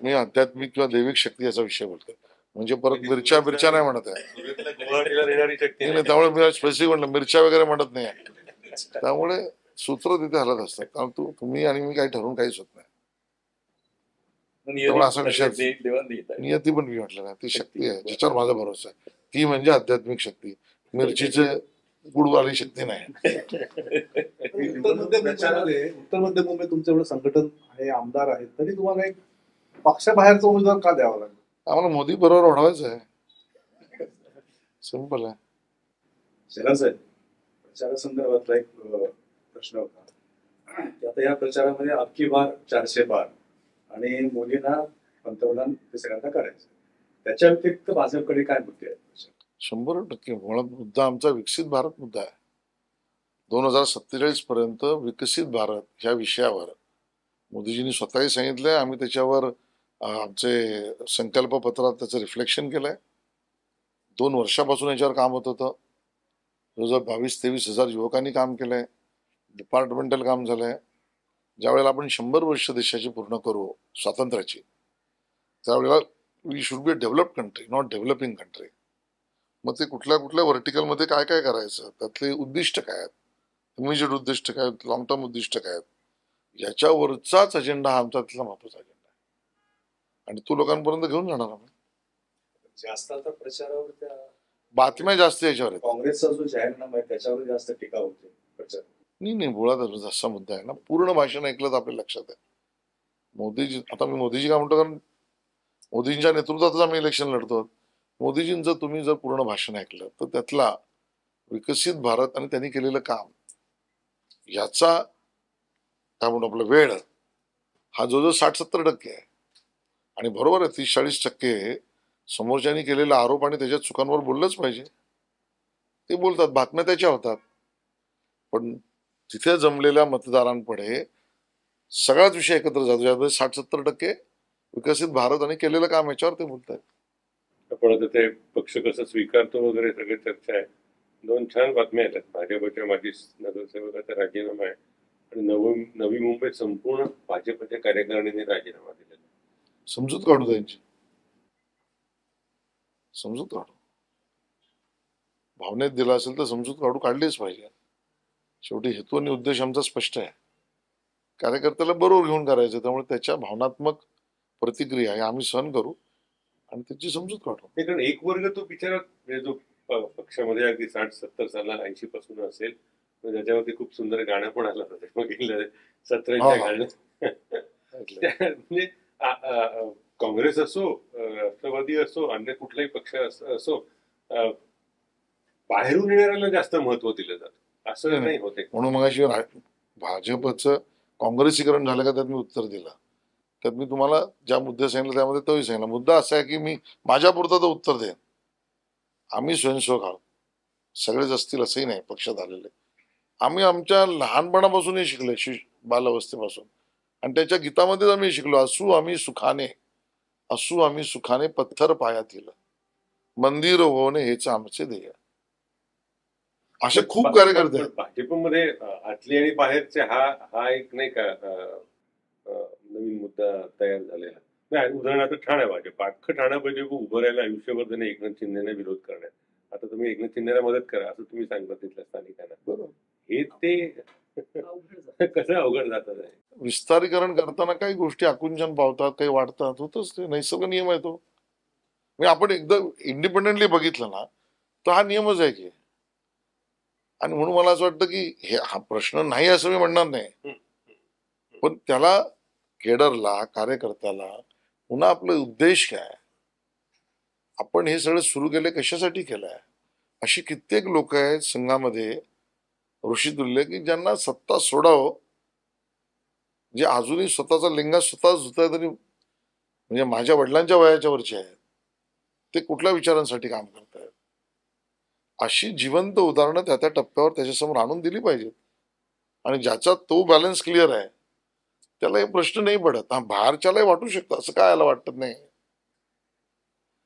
मी आध्यात्मिक किंवा दैविक शक्ती याचा विषय बोलतोय, म्हणजे परत मिरच्या नाही म्हणत आहे. नाही, नाही, त्यामुळे मी स्पेसिफिक म्हणलं मिरच्या वगैरे म्हणत नाही. त्यामुळे सूत्र तिथे हलत असतात. कारण तुम्ही आणि मी काही ठरवून काहीच होत नाही. त्यामुळे असा विषय नियती पण मी म्हटलं नाही, ती शक्ती आहे ज्याच्यावर माझा भरोसा आहे. ती म्हणजे आध्यात्मिक शक्ती, मिरचीचे गुडवाली शक्ती नाही. उत्तर मध्य मुंबईत तुमचं एवढं संघटन आहे, आमदार आहेत, तरी तुम्हाला एक पक्षाबाहेरचा उमेदवार का द्यावा लागला? आम्हाला मोदी बरोबर वाढवायचं आहे. सिंपल आहे. शरद साहेब, प्रचारासंदर्भातला एक प्रश्न होता की आता या प्रचारामध्ये अबकी बार 400 पार आणि मोदींना पंतप्रधान ते सगळ्यांना करायचं, त्याच्या व्यतिरिक्त भाजपकडे काय मुद्दे आहेत? 100% मुळात मुद्दा आमचा विकसित भारत मुद्दा आहे. 2047 पर्यंत विकसित भारत ह्या विषयावर मोदीजींनी स्वतःही सांगितलंय. आम्ही त्याच्यावर आमचे संकल्प पत्रात त्याचं रिफ्लेक्शन केलंय. 2 वर्षापासून याच्यावर काम होत होतं. जवळजवळ 22-23 हजार युवकांनी काम केलंय. डिपार्टमेंटल काम झालंय. ज्यावेळेला आपण 100 वर्ष देशाची पूर्ण करू स्वातंत्र्याची, त्यावेळेला we should be a developed country, not developing country. मग ते कुठल्या व्हर्टिकलमध्ये काय काय करायचं, त्यातले उद्दिष्ट काय आहेत, इमिजिएट उद्दिष्ट काय आहेत, लॉंग टर्म उद्दिष्ट काय आहेत, याच्यावरचाच अजेंडा हा आमचा तिथला महत्वाचा अजेंडा आहे. आणि तो लोकांपर्यंत घेऊन जाणार आम्ही. जास्त आता प्रचारावर त्या बातम्या जास्त याच्यावर आहेत. काँग्रेसचा जो जाहीरनामा आहे त्याच्यावर जास्त टीका होते प्रचार. नाही मुळात असा मुद्दा आहे ना, पूर्ण भाषण ऐकलं तर आपल्या लक्षात आहे. मोदीजी, आता मी मोदीजी काय म्हणतो, कारण मोदींच्या नेतृत्वातच आम्ही इलेक्शन लढतो. मोदीजींचं तुम्ही जर पूर्ण भाषण ऐकलं तर त्यातला विकसित भारत आणि त्यांनी केलेलं काम याचा काय म्हणतो आपला वेळ हा जवळजवळ 60-70% आहे. आणि बरोबर आहे, 30-40% समोरच्यांनी केलेला आरोप आणि त्याच्या चुकांवर बोललंच पाहिजे. ते बोलतात, बातम्या त्याच्या होतात, पण तिथे जमलेल्या मतदारांपुढे सगळाच विषय एकत्र जातो, ज्यामध्ये 60-70% विकसित भारत आणि केलेलं काम याच्यावर ते बोलतात. आपण आता ते पक्ष कसं स्वीकारतो वगैरे सगळी चर्चा आहे. 2 छान बातम्या येतात. भाजपच्या माजी नगरसेवकाचा राजीनामा आहे आणि नवी मुंबईत संपूर्ण भाजपच्या कार्यकारिणीने राजीनामा दिलेला. समजूत काढू त्यांची, समजूत काढू. भावनेत दिला असेल तर समजूत काढलीच पाहिजे. शेवटी हेतू आणि उद्देश आमचा स्पष्ट आहे, कार्यकर्त्याला बरोबर घेऊन करायचं. त्यामुळे त्याच्या भावनात्मक प्रतिक्रिया आहे आम्ही सहन करू आणि त्याची समजूत काढू. कारण एक वर्ग तो बिचारा म्हणजे जो पक्षामध्ये अगदी 60-70 साला 80 पासून असेल, त्याच्यावरती खूप सुंदर गाणं पण आलं होतं बघितलं, 17च्या गाणं. म्हणजे काँग्रेस असो, राष्ट्रवादी असो, अन्य कुठलाही पक्ष असो, बाहेरून येणाऱ्याला जास्त महत्व दिलं जातं, असं नाही होते. म्हणून मगाशी भाजपचं काँग्रेसीकरण झालं का त्यात मी उत्तर दिलं. त्यात मी तुम्हाला ज्या मुद्दे सांगितलं त्यामध्ये तोही सांगितलं. मुद्दा असा आहे की मी माझ्यापुरतं तर उत्तर देईन. आम्ही स्वयंसेवक आहोत, सगळेच असतील असंही नाही पक्षात आलेले. आम्ही आमच्या लहानपणापासूनही शिकले, बालावस्थेपासून, आणि त्याच्या गीतामध्येच आम्ही शिकलो, असू आम्ही सुखाने पत्थर पायातील, मंदिर होणे हेच आमचे ध्येय. असे खूप कार्यकर्ते आहेत भाजपमध्ये, आतले आणि बाहेरचे. हा एक नाही का नवीन मुद्दा तयार झालेला. उदाहरणार्थ ठाणे भाजप, अख्खं ठाणे भाजप उभं राहायला आयुष्यभर त्याने एकनाथ शिंदेना विरोध करण्यात. आता तुम्ही एकनाथ शिंदेना मदत करा असं तुम्ही सांगता तिथल्या स्थानिकांना. हे ते कसं अवघड जातं ते. विस्तारीकरण करताना काही गोष्टी आकुंचन पावतात, काही वाढतात, होतच ते नैसर्गिक नियम आहे तो. म्हणजे आपण एकदा इंडिपेंडेंटली बघितलं ना तर हा नियमच आहे की. आणि म्हणून मला असं वाटतं की हे हा प्रश्न नाही असं मी म्हणणार नाही, पण त्याला केडरला, कार्यकर्त्याला पुन्हा आपला उद्देश काय, आपण हे सगळं सुरू केले कशासाठी केलंय. अशी कित्येक लोक आहेत संघामध्ये ऋषी तुल्य की ज्यांना सत्ता सोडावं, जे अजूनही स्वतःचा लिंगा स्वतः धुताय तरी म्हणजे माझ्या वडिलांच्या वयाच्या वरचे आहेत, ते कुठल्या विचारांसाठी काम करतायत. अशी जिवंत उदाहरणं त्या त्या टप्प्यावर त्याच्यासमोर आणून दिली पाहिजेत. आणि ज्याचा तो बॅलन्स क्लिअर आहे त्याला हे प्रश्न नाही पडत. हा बाहेरच्यालाही वाटू शकतं, असं काय याला वाटत नाही.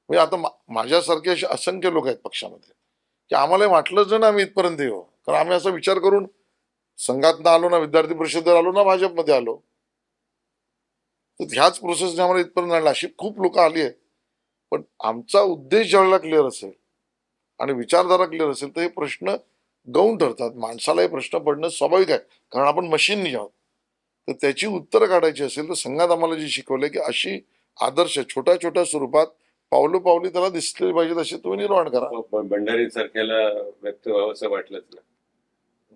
म्हणजे आता माझ्यासारखे असे असंख्य लोक आहेत पक्षामध्ये की आम्हाला वाटलंच नाही ना आम्ही इथपर्यंत येऊ, कारण आम्ही असा विचार करून संघात आलो ना, विद्यार्थी परिषदेवर आलो ना, भाजपमध्ये आलो, तर ह्याच प्रोसेसने आम्हाला इथपर्यंत आणलं. अशी खूप लोक आली आहेत. पण आमचा उद्देश ज्यावेळेला क्लिअर असेल आणि विचारधारा क्लिअर असेल तर हे प्रश्न गौण ठरतात. माणसाला हे प्रश्न पडणं स्वाभाविक आहे, कारण आपण मशीन नाही आहोत. तर त्याची उत्तरं काढायची असेल तर संघात आम्हाला जे शिकवलंय की अशी आदर्श छोट्या छोट्या स्वरूपात पावलोपावली त्याला दिसले पाहिजेत असे तुम्ही निर्माण करा. भंडारी सारख्याला व्यक्त व्हावं असं वाटलंच ना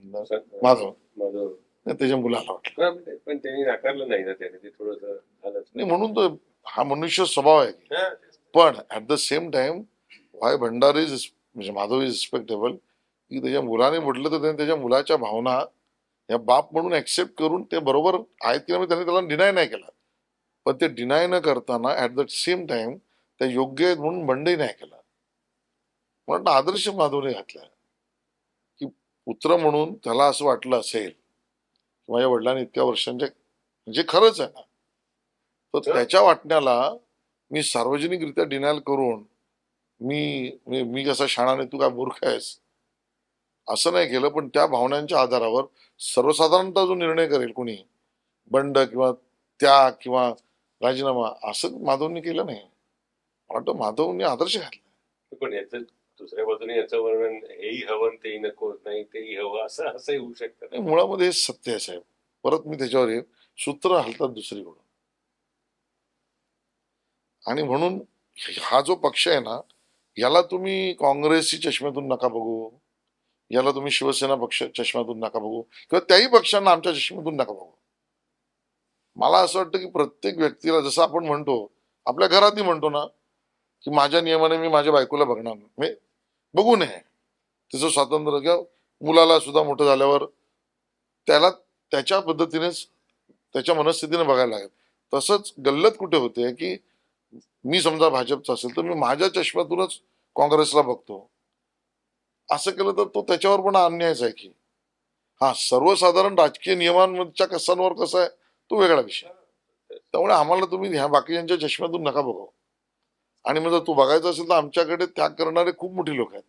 माझं माझं. त्याच्या मुलाला वाटलं, पण त्यांनी नाकारलं नाही ना, त्याने ते थोडस झालंच नाही म्हणून तर हा मनुष्य स्वभाव आहे. हा. पण at the same time why Bhandari is म्हणजे माधव इज रिस्पेक्टेबल की त्याच्या मुलाने म्हटलं तर त्याने त्याच्या मुलाच्या भावना या बाप म्हणून ऍक्सेप्ट करून ते बरोबर आहेत की नाही त्याने त्याला डिनाय नाही केला. पण ते डिनाय न करताना ऍट द सेम टाइम त्या योग्य आहेत म्हणून बंडही नाही केला. म्हणून आदर्श माधवने घातला की पुत्र म्हणून त्याला असं वाटलं असेल की माझ्या वडिलांनी इतक्या वर्षांच्या म्हणजे खरंच आहे ना, तर त्याच्या वाटण्याला मी सार्वजनिकरित्या डिनायल करून मी मी मी कसा शाणा नाही तू काय मूर्ख आहेस असं नाही केलं. पण त्या भावनांच्या आधारावर सर्वसाधारणतः जो निर्णय करेल कोणी बंड किंवा त्याग किंवा राजीनामा असं माधवनी केलं नाही. मला वाटतं माधवनी आदर्श घातला. पण याचं दुसऱ्या बाजूने याचं वर्णन हेही हवं तेही नको, नाही तेही हवं असंही होऊ शकतं. नाही, मुळामध्ये हे सत्य आहे साहेब. परत मी त्याच्यावर येईल, सूत्र हलतात दुसरीकडून. आणि म्हणून हा जो पक्ष आहे ना याला तुम्ही काँग्रेसची चष्म्यातून नका बघू, याला तुम्ही शिवसेना पक्ष चष्म्यातून नका बघू किंवा त्याही पक्षांना आमच्या चष्म्यातून नका बघू. मला असं वाटतं की प्रत्येक व्यक्तीला जसं आपण म्हणतो आपल्या घरातही म्हणतो ना की माझ्या नियमाने मी माझ्या बायकोला बघणार नाही, बघू नये, तिचं स्वातंत्र्य किंवा मुलाला सुद्धा मोठं झाल्यावर त्याला त्याच्या पद्धतीनेच त्याच्या मनस्थितीने बघायला लागेल. तसंच गल्लत कुठे होते की मी समजा भाजपचा असेल तर मी माझ्या चष्म्यातूनच काँग्रेसला बघतो, असं केलं तर तो त्याच्यावर पण अन्यायच आहे की. हा सर्वसाधारण राजकीय नियमांच्या कसांवर कसा आहे तो वेगळा विषय. त्यामुळे आम्हाला तुम्ही ह्या बाकीच्या चष्म्यातून नका बघू. आणि मग जर तू बघायचं असेल तर आमच्याकडे त्याग करणारे खूप मोठी लोक आहेत.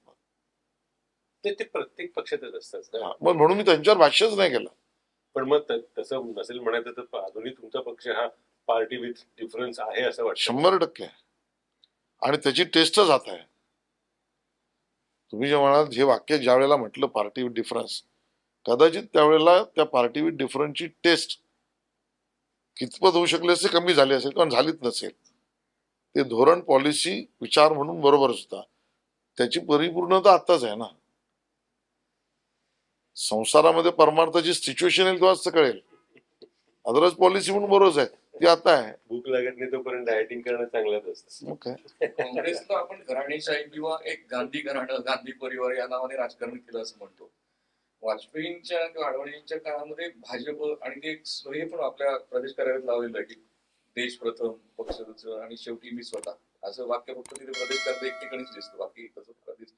ते प्रत्येक पक्षातच असतात. मग म्हणून मी त्यांच्यावर भाष्यच नाही केलं. पण मग तसं नसेल म्हणायचं तर अजूनही तुमचा पक्ष हा पार्टी विथ डिफरन्स आहे असं वाटतं. 100% आणि त्याची टेस्टच आता आहे. तुम्ही जे म्हणाल हे वाक्य ज्या वेळेला म्हटलं पार्टी विथ डिफरन्स, कदाचित त्यावेळेला त्या पार्टी विथ डिफरन्सची टेस्ट कितपत होऊ शकले असे कमी झाले असेल किंवा झालीच नसेल. ते धोरण पॉलिसी विचार म्हणून बरोबरच होता, त्याची परिपूर्णता आत्ताच आहे ना. संसारामध्ये परमार्थाची सिच्युएशन येईल तेव्हाच कळेल. अदरवाईज पॉलिसी म्हणून बरोबरच आहे ती आता आहे. भूक लागत नाही तोपर्यंत डायटिंग करणं चांगलंच असतं. मग काय काँग्रेसला आपण घराणेशाही किंवा एक गांधी घराणं, गांधी परिवार या नावाने राजकारण केलं असं म्हणतो. वाजपेयींच्या किंवा आडवाणींच्या काळामध्ये भाजप आणि ते एक स्वय पण आपल्या प्रदेश कार्यालयात लावलेलं आहे की देश प्रथम, पक्ष आणि शेवटी मी स्वतः, असं वाक्य फक्त तिथे प्रदेश कार्यालय एक ठिकाणीच दिसतं, बाकी तसं प्रदेश.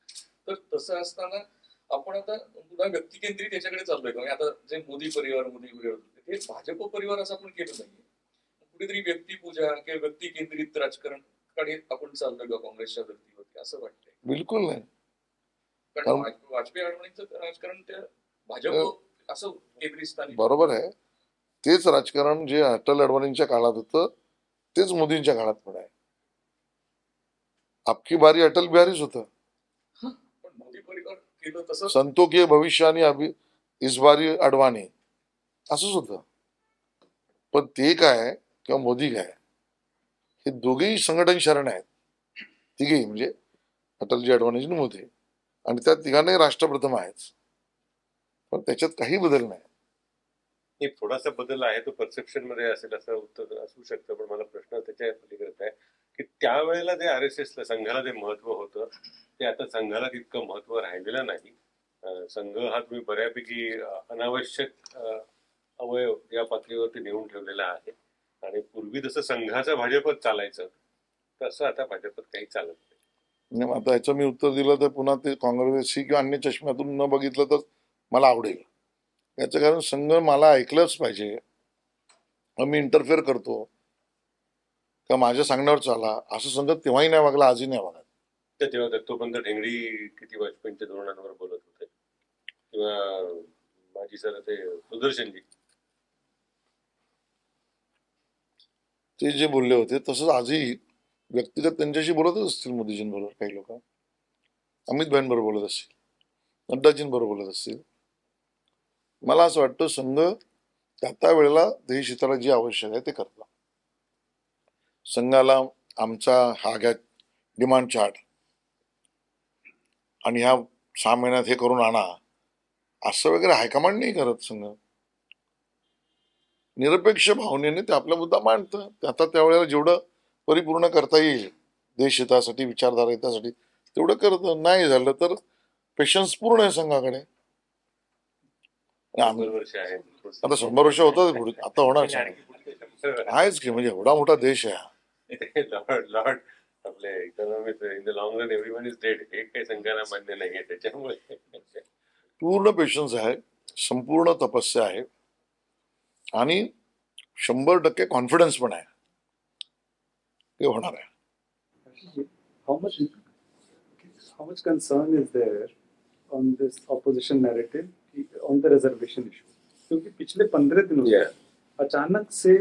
तर तसं असताना आपण आता पुन्हा व्यक्ती केंद्रित याच्याकडे चाललोय का? आता जे मोदी परिवार ते भाजप परिवार असं आपण केलं नाहीये. कुठेतरी व्यक्तिपूजा किंवा व्यक्ती केंद्रित राजकारणकडे आपण चाललोय का काँग्रेसच्या धर्तीवरती असं वाटतंय? बिलकुल नाही. कारण वाजपेयी आडवाणींचं राजकारण त्या भाजप असं केंद्रीय स्थानी. बरोबर आहे, तेच राजकारण जे अटल अडवाणींच्या काळात होतं तेच मोदींच्या काळात पण आहे. आपकी बारी अटल बिहारीच होतं. पण मोदी परिवार केलं तसं संतो के भविष्य आणि इस बारी अडवाणी असंच होतं. पण ते काय किंवा मोदी काय हे दोघेही संघटन शरण आहेत, तिघेही म्हणजे अटलजी, अडवाणीजी आणि मोदी, आणि त्या तिघांनाही राष्ट्रप्रथम आहेच. पण त्याच्यात काही बदल नाही. एक थोडासा बदल आहे तो परसेप्शन मध्ये असेल असं उत्तर असू शकतं, पण मला प्रश्न त्याच्या पलीकडे आहे की त्यावेळेला जे RSS ला संघाला जे महत्व होतं ते आता संघाला तितकं महत्व राहिलेलं नाही. संघ हा तुम्ही बऱ्यापैकी अनावश्यक अवयव या पातळीवरती नेऊन ठेवलेला आहे, आणि पूर्वी जसं संघाचं भाजपत चालायचं तसं आता भाजपत काही चालत नाही. आणि आता याचं मी उत्तर दिलं तर पुन्हा ते काँग्रेसशी किंवा अन्य चष्म्यातून न बघितलं तर मला आवडेल. याचं कारण संघ मला ऐकलंच पाहिजे, मग मी इंटरफेअर करतो का माझ्या सांगण्यावर चाला, असं संघ तेव्हाही नाही वागला, आजही नाही वागला. तर तेव्हा दत्तोपंत ठेंगडी किती वाजपेयींच्या धोरणांवर बोलत होते, किंवा माझी सर ते सुदर्शनजी ते जे बोलले होते तसंच आजही व्यक्तिगत त्यांच्याशी बोलतच असतील मोदीजींबरोबर काही लोक, अमित भाईंबरोबर बोलत असतील, नड्डाजींबरोबर बोलत असतील. मला असं वाटतं संघ त्या त्या वेळेला देशहिताला जे आवश्यक आहे ते करतो. संघाला आमचा हा घ्या डिमांड चार्ट आणि ह्या 6 महिन्यात हे करून आणा असं वगैरे हायकमांड नाही करत. संघ निरपेक्ष भावनेने ते आपला मुद्दा मांडतं. आता त्यावेळेला जेवढं परिपूर्ण करता येईल देशहितासाठी, विचारधारा हितासाठी तेवढं करतं. नाही झालं तर पेशन्स पूर्ण आहे संघाकडे. 100 वर्ष आहे. आता 100 वर्ष होतात पुढे, आता होणार आहेच की, म्हणजे एवढा मोठा देश आहे. लॉर्ड आपले economic in the long run everyone is dead हे काही संघाला मान्य नाहीये, त्याच्यामुळे पूर्ण पेशन्स आहे, संपूर्ण तपस्या आहे आणि 100% कॉन्फिडन्स पण आहे ते होणार आहे. How much concern is there on this opposition narrative on the reservation issue? क्योंकि पिछले 15 दिनों से अचानक से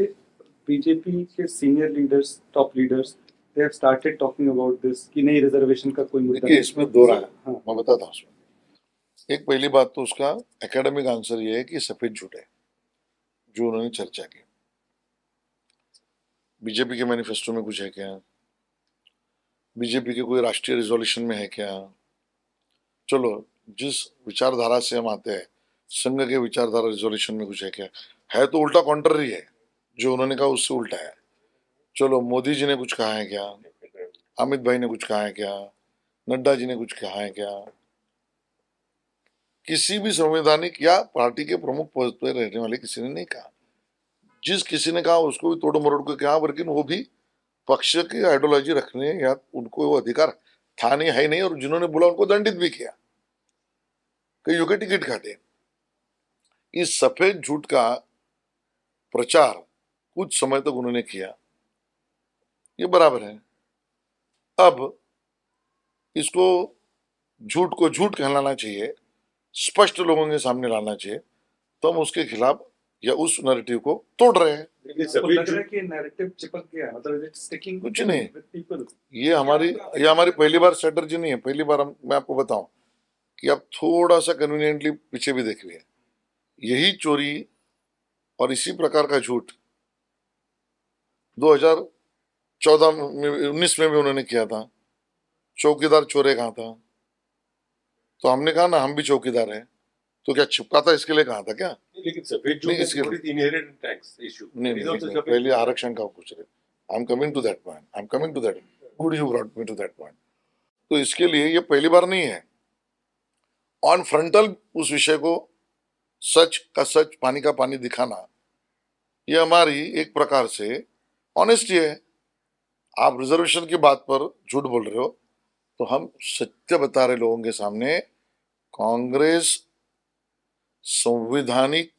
बीजेपी के senior leaders, top leaders, they have started talking about this कि नहीं रिजर्वेशन का कोई मुद्दा देखिए इसमें दो राय है, हाँ, मैं बताता हूँ उसमें. एक पहली बात तो उसका एकेडमिक आंसर ये है कि सफेद झूठ है जो उन्होंने चर्चा की. बीजेपी के मैनिफेस्टो में कुछ है क्या, बीजेपी के कोई राष्ट्रीय रिजोल्यूशन में है क्या? चलो जिस विचारधारा से हम आते हैं, संघ के विचारधारा रिजोल्यूशन में कुछ है क्या? है तो उल्टा कॉन्ट्ररी है, जो उन्होंने कहा उससे उल्टा है. चलो मोदी जी ने कुछ कहा है क्या, अमित भाई ने कुछ कहा है क्या, नड्डा जी ने कुछ कहा है क्या? किसी भी संवैधानिक या पार्टी के प्रमुख पद पर रहने वाले किसी ने नहीं कहा. जिस किसी ने कहा उसको भी तोड़ मरोड़ के कहा, लेकिन वो भी पक्ष की आइडियोलॉजी रखने या उनको वो अधिकार था नहीं, है नहीं, और जिन्होंने बोला उनको दंडित भी किया, कईयों के टिकट काटे. इस सफेद झूठ का प्रचार कुछ समय तक उन्होंने किया, ये बराबर है. अब इसको झूठ को झूठ कहलाना चाहिए, स्पष्ट लोगों के सामने लाना चाहिए, तो हम उसके खिलाफ या उस नैरेटिव को तोड़ रहे हैं. आपको लग रहा है कि नैरेटिव चिपक गया है, मतलब it's sticking कुछ नहीं. with people. ये हमारी पहली बार स्ट्रेटजी नहीं है. पहली बार मैं आपको बताऊं कि आप थोड़ा सा कन्वीनियंटली पीछे भी देखिए, यही चोरी और इसी प्रकार का झूठ 2014 में, 19 में भी उन्होंने किया था. चौकीदार चोरे कहा था, तो हमने कहा ना हम भी चौकीदार हैं, तो क्या छिपका था इसके लिए कहा था क्या? लेकिन सफेद नहीं, झूठ इसके इनहेरेंट टैक्स इशू. नहीं, पहले आरक्षण का कुछ रहे. I am coming to that point. Good you brought me to that point. तो इसके लिए ये पहली बार नहीं है. ऑन फ्रंटल उस विषय को सच का सच, पानी का पानी दिखाना, ये हमारी एक प्रकार से ऑनेस्टी है. आप रिजर्वेशन की बात पर झूठ बोल रहे हो, तो हम सत्य बता रहे लोगों के सामने. कांग्रेस संवैधानिक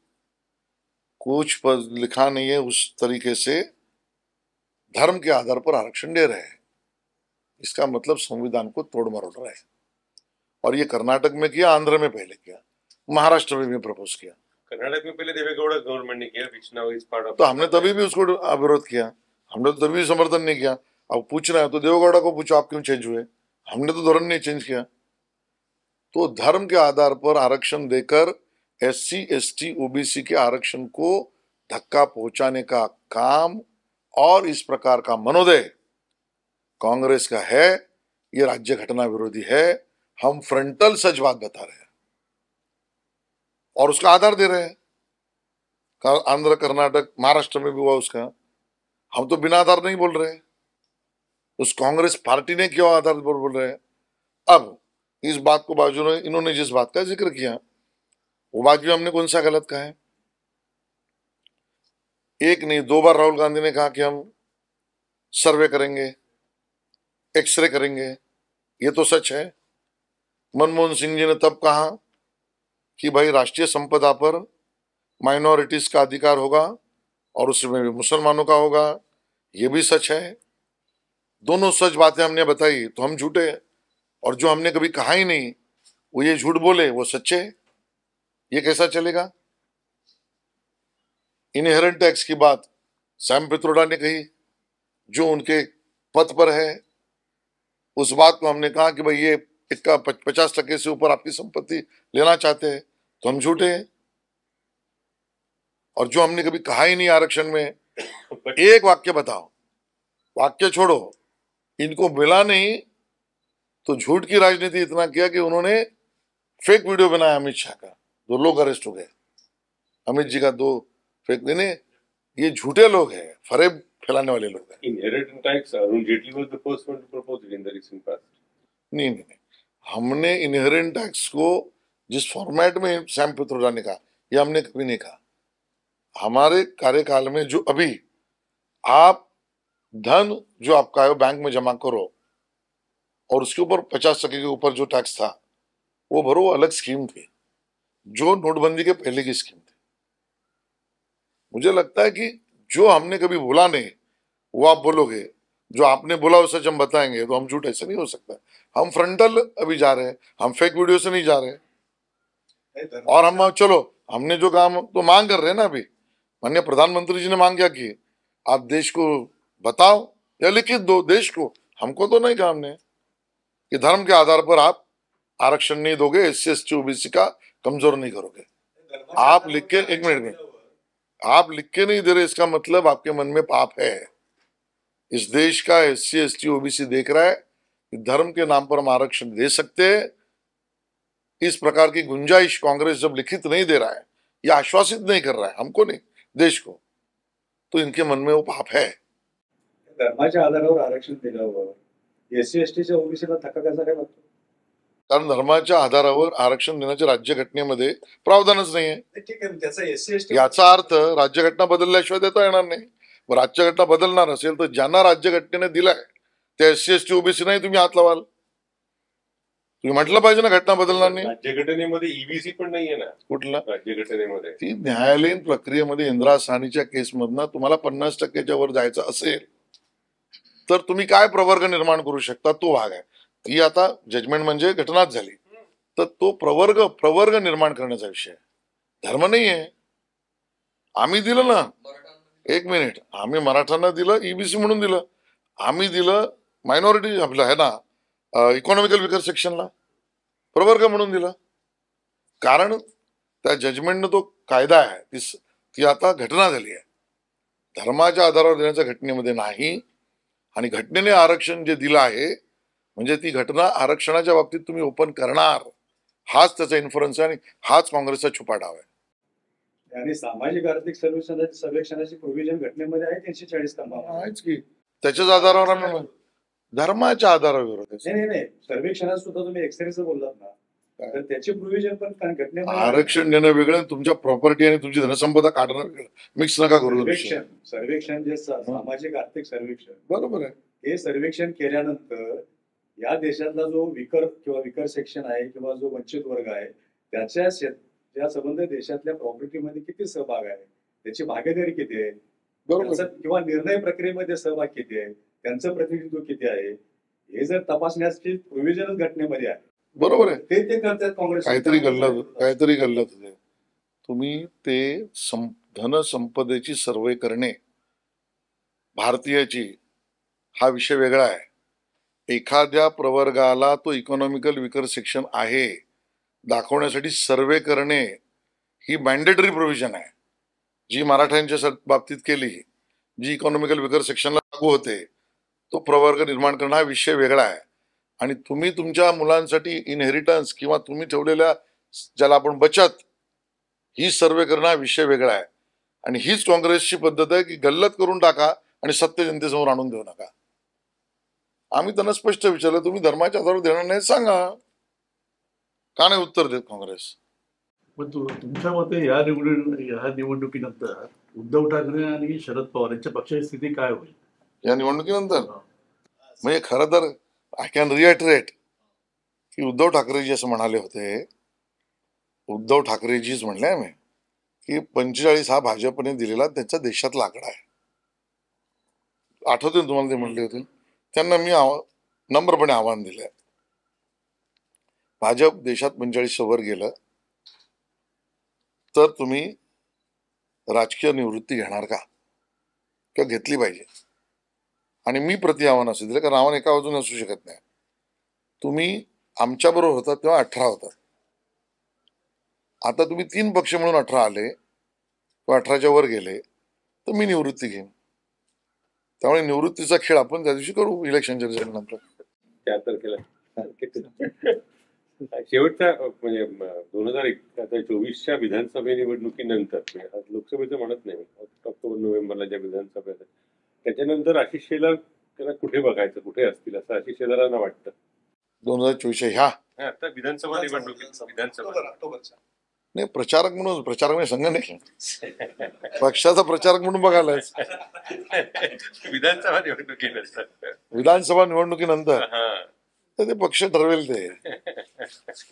कुछ पर लिखा नहीं है उस तरीके से धर्म के आधार पर आरक्षण दे रहे हैं. इसका मतलब संविधान को तोड़ मरोड़ रहा है. और ये कर्नाटक में किया, आंध्र में पहले किया, महाराष्ट्र में भी प्रपोज किया. कर्नाटक में पहले देवेगौड़ा गवर्नमेंट ने किया, which now is part of. तो हमने तभी भी उसको विरोध किया, हमने तो तभी समर्थन नहीं किया. अब पूछना है तो देवेगौड़ा को पूछो आप क्यों चेंज हुए. हमने तो धोरण नहीं चेंज किया. तो धर्म के आधार पर आरक्षण देकर SC ST OBC के आरक्षण को धक्का पहुंचाने का काम और इस प्रकार का मनोदय कांग्रेस का है, ये राज्य घटना विरोधी है। हम फ्रंटल सच बात बता रहे हैं और उसका आधार दे रहे हैं। आंध्र, कर्नाटक, महाराष्ट्र में भी हुआ उसका। हम तो बिना आधार नहीं बोल रहे, उस कांग्रेस पार्टी ने क्यों आधार पर बोल रहे हैं। अब इस बात को बाजू में इन्होंने जिस बात का जिक्र किया, वो बात भी हमने कौन सा गलत कहा है? एक नहीं 2 बार राहुल गांधी ने कहा कि हम सर्वे करेंगे, एक्सरे करेंगे, ये तो सच है। मनमोहन सिंह जी ने तब कहा कि भाई राष्ट्रीय संपदा पर माइनॉरिटीज का अधिकार होगा और उसमें भी मुसलमानों का होगा, ये भी सच है। दोनों सच बातें हमने बताई तो हम झूठे, और जो हमने कभी कहा ही नहीं वो ये झूठ बोले वो सच्चे। ये कैसा चलेगा? इनहेरेंट टैक्स की बात सैम पित्रोडा ने कही, जो उनके पद पर है। उस बात को हमने कहा कि भाई ये इसका 50% से ऊपर आपकी संपत्ति लेना चाहते हैं तो हम झूठे हैं। और जो हमने कभी कहा ही नहीं आरक्षण में, एक वाक्य बताओ, वाक्य छोड़ो, इनको मिला नहीं तो झूठ की राजनीति इतना किया कि उन्होंने फेक वीडियो बनाया अमित शाह का, 2 लोग अरेस्ट हो गए। अमित जी का 2 फेक देने, ये झूठे लोग हैं, फरेब फैलाने वाले लोग हैं। Inheritance tax, Arun Jaitley was the first one to propose it in the recent past. नहीं नहीं नहीं, हमने इनहेरेंट टैक्स को जिस फॉर्मेट में सैम पित्रोडा ने कहा, ये हमने कभी नहीं कहा। हमारे कार्यकाल में जो अभी आप धन जो आपका है बैंक में जमा करो और उसके ऊपर 50% के ऊपर जो टैक्स था वो भरो, वो अलग स्कीम थी, जो नोटबंदी के पहले की स्कीम थी। मुझे लगता है कि जो हमने कभी बोला नहीं वो आप बोलोगे, जो आपने बोला वो सच हम बताएंगे, तो हम झूठ ऐसे नहीं हो सकता। हम फ्रंटल अभी जा रहे हैं, हम फेक वीडियो से नहीं जा रहे। और हम चलो हमने जो काम तो मांग कर रहे हैं ना, अभी माननीय प्रधानमंत्री जी ने मांग क्या की, आप देश को बताओ या लिखित दो देश को, हमको तो नहीं कहा हमने कि धर्म के आधार पर आप आरक्षण नहीं दोगे, SC ST OBC का कमजोर नहीं करोगे। आप लिख के, एक मिनट में, आप लिख के नहीं दे रहे, इसका मतलब आपके मन में पाप है। इस देश का SC ST OBC देख रहा है कि धर्म के नाम पर हम आरक्षण दे सकते हैं। इस प्रकार की गुंजाइश कांग्रेस जब लिखित नहीं दे रहा है या आश्वासित नहीं कर रहा है हमको नहीं, देश को, तो इनके मन में वो पाप है। धर्माच्या आधारावर आरक्षण दिल्यावर SC ST OBCला धक्का कसा काय लागतो? कारण धर्माच्या आधारावर आरक्षण देण्याच्या राज्यघटनेमध्ये प्रावधानच नाही आहे। ठीक आहे, त्याचा SC ST याचा अर्थ राज्यघटना बदलल्याशिवाय देता येणार नाही। मग राज्यघटना बदलणार असेल तर ज्यांना राज्यघटनेने दिलाय त्या SC ST OBC नाही तुम्ही हात लावाल। तुम्ही म्हटलं पाहिजे ना घटना बदलणार नाही। राज्यघटनेमध्ये EBC पण नाहीये ना, कुठला? राज्यघटनेमध्ये ती न्यायालयीन प्रक्रियेमध्ये इंदिरा साहनीच्या केसमधनं तुम्हाला 50%च्या वर जायचं असेल तर तुम्ही काय प्रवर्ग निर्माण करू शकता, तो भाग आहे। ती आता जजमेंट म्हणजे घटनाच झाली, तर तो प्रवर्ग निर्माण करण्याचा विषय आहे, धर्म नाही आहे। आम्ही दिलं ना, एक मिनिट, आम्ही मराठ्यांना दिलं EBC म्हणून दिलं, आम्ही दिलं मायनॉरिटी आपलं आहे ना इकॉनॉमिकल विकर सेक्शनला प्रवर्ग म्हणून दिलं, कारण त्या जजमेंटनं तो कायदा आहे ती आता घटना झाली आहे, धर्माच्या आधारावर देण्याच्या घटनेमध्ये नाही। आणि घटनेने आरक्षण जे दिलं आहे म्हणजे ती घटना आरक्षणाच्या बाबतीत तुम्ही ओपन करणार, हाच त्याचा इन्फ्लुएन्स आहे आणि हाच काँग्रेसचा छुपा डाव आहे। आणि सामाजिक आर्थिक सर्वेक्षणाची प्रोव्हिजन घटनेमध्ये आहे 340 स्तंभामध्ये आहेच की, त्याच्याच आधारावर आम्ही धर्माच्या आधारावर विरोध आहे। नाही नाही, सर्वेक्षणात सुद्धा तुम्ही एक्सरेचं बोललात ना, तर त्याची प्रोव्हिजन पण घटनेमध्ये आरक्षण देणं वेगळं, तुमच्या प्रॉपर्टी आणि तुमची धनसंपदा काढणं वेगळं, मिक्स नका करू। सर्वेक्षण जे सामाजिक आर्थिक सर्वेक्षण, बरोबर आहे, हे सर्वेक्षण केल्यानंतर या देशातला जो विकर सेक्शन आहे किंवा जो वंचित वर्ग आहे त्या संबंध देशातल्या प्रॉपर्टीमध्ये किती सहभाग आहे, त्याची भागीदारी किती आहे, बरोबर, किंवा निर्णय प्रक्रियेमध्ये सहभाग किती आहे, त्यांचं प्रतिनिधित्व किती आहे, हे जर तपासण्याची प्रोव्हिजन घटनेमध्ये आहे। बरोबर आहे, ते करतात काँग्रेस। काहीतरी गल्लत होते। तुम्ही ते धनसंपदेची सर्वे करणे भारतीयाची हा विषय वेगळा आहे। एखाद्या प्रवर्गाला तो इकॉनॉमिकल विकर सेक्शन आहे दाखवण्यासाठी सर्वे करणे ही मॅन्डेटरी प्रोव्हिजन आहे, जी मराठ्यांच्या बाबतीत केली, जी इकॉनॉमिकल विगर सेक्शनला लागू होते. तो प्रवर्ग निर्माण करणं हा विषय वेगळा आहे. आणि तुम्ही तुमच्या मुलांसाठी इनहेरिटन्स किंवा तुम्ही ठेवलेल्या ज्याला आपण बचत ही सर्वे करणं हा विषय वेगळा आहे. आणि हीच काँग्रेसची पद्धत आहे की गल्लत करून टाका आणि सत्य जनतेसमोर आणून देऊ नका. आम्ही त्यांना स्पष्ट विचारलं, तुम्ही धर्माच्या आधारावर देणार नाही सांगा. का नाही उत्तर देत काँग्रेस? पण तुमच्या मते या निवडणुकीनंतर उद्धव ठाकरे आणि शरद पवार यांच्या पक्षाची स्थिती काय होईल? या निवडणुकीनंतर म्हणजे खरं तर आय कॅन रिएटरेट की उद्धव ठाकरेजी असं म्हणाले होते, उद्धव ठाकरेजीच म्हणले आम्ही की 45 हा भाजपने दिलेला त्यांचा देशातला आकडा आहे. आठवते तुम्हाला ते म्हणले होते? त्यांना मी नम्रपणे आव्हान दिलंय, भाजप देशात 45 वर गेलं तर तुम्ही राजकीय निवृत्ती घेणार का, किंवा घेतली पाहिजे. आणि मी प्रति आव्हान असं दिलं, कारण आव्हान एका बाजूने असू शकत नाही. तुम्ही आमच्या बरोबर होता तेव्हा 18 होता, आता तुम्ही 3 पक्ष म्हणून 18 आले किंवा 18च्या वर गेले तर मी निवृत्ती घेईन. त्यामुळे निवृत्तीचा खेळ आपण त्या दिवशी करू इलेक्शनच्या रिझल्ट नंतर. 4 तारखेला शेवटचा म्हणजे 2024च्या विधानसभा निवडणुकीनंतर, आज लोकसभेचं म्हणत नाही, ऑक्टोबर नोव्हेंबरला ज्या विधानसभा आहेत त्याच्यानंतर आशिष शेलार त्यांना कुठे बघायचं, कुठे असतील असं आशिष शेलारांना वाटतं? 2024 ह्या आता विधानसभा निवडणुकीत ऑक्टोबरच्या नाही, प्रचारक म्हणून, प्रचारक म्हणजे संघ नाही, पक्षाचा प्रचारक म्हणून बघायला. विधानसभा निवडणुकीनंतर, विधानसभा निवडणुकीनंतर तर ते पक्ष ठरवेल, ते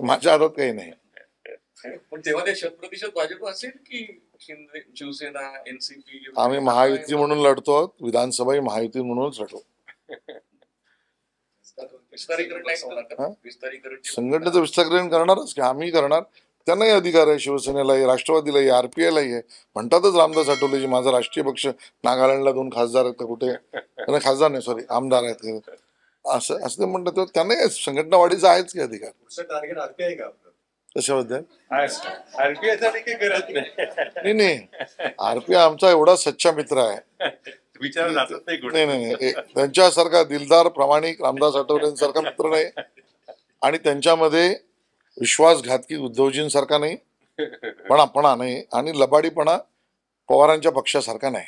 माझ्या हातात काही नाही. पण तेव्हा ते 100% भाजप असेल की शिंदे शिवसेना एनसीपी? आम्ही महायुती म्हणून लढतो, विधानसभा ही महायुती म्हणूनच लढतो. विस्तारीकरण नाही होणार का? हा? विस्तारीकरण संघटनेचं विस्तारीकरण करणारच की आम्ही करणार. त्यांनाही अधिकार आहे, शिवसेनेलाही, राष्ट्रवादीलाही, आरपीआयलाही आहे. म्हणतातच रामदास आठवलेजी माझा राष्ट्रीय पक्ष, नागालँडला 2 खासदार आहेत, कुठे खासदार नाही, सॉरी आमदार आहेत, असं असं ते म्हणतात. तेव्हा त्यांनाही संघटना वाढीचा आहेच की अधिकार. पुढचं टार्गेट आरपीआय का आपलं? कशाबद्दल? आरपीआयचा काही गरज नाही. नाही, आरपीआय आमचा एवढा सच्चा मित्र आहे, विचार जातच नाही नाही नाही नाही, त्यांच्यासारखा दिलदार प्रामाणिक रामदास आठवलेंसारखा मित्र नाही, आणि त्यांच्यामध्ये विश्वासघातकी उद्धवजींसारखा नाही, पणा नाही, आणि लबाडीपणा पवारांच्या पक्षासारखा नाही.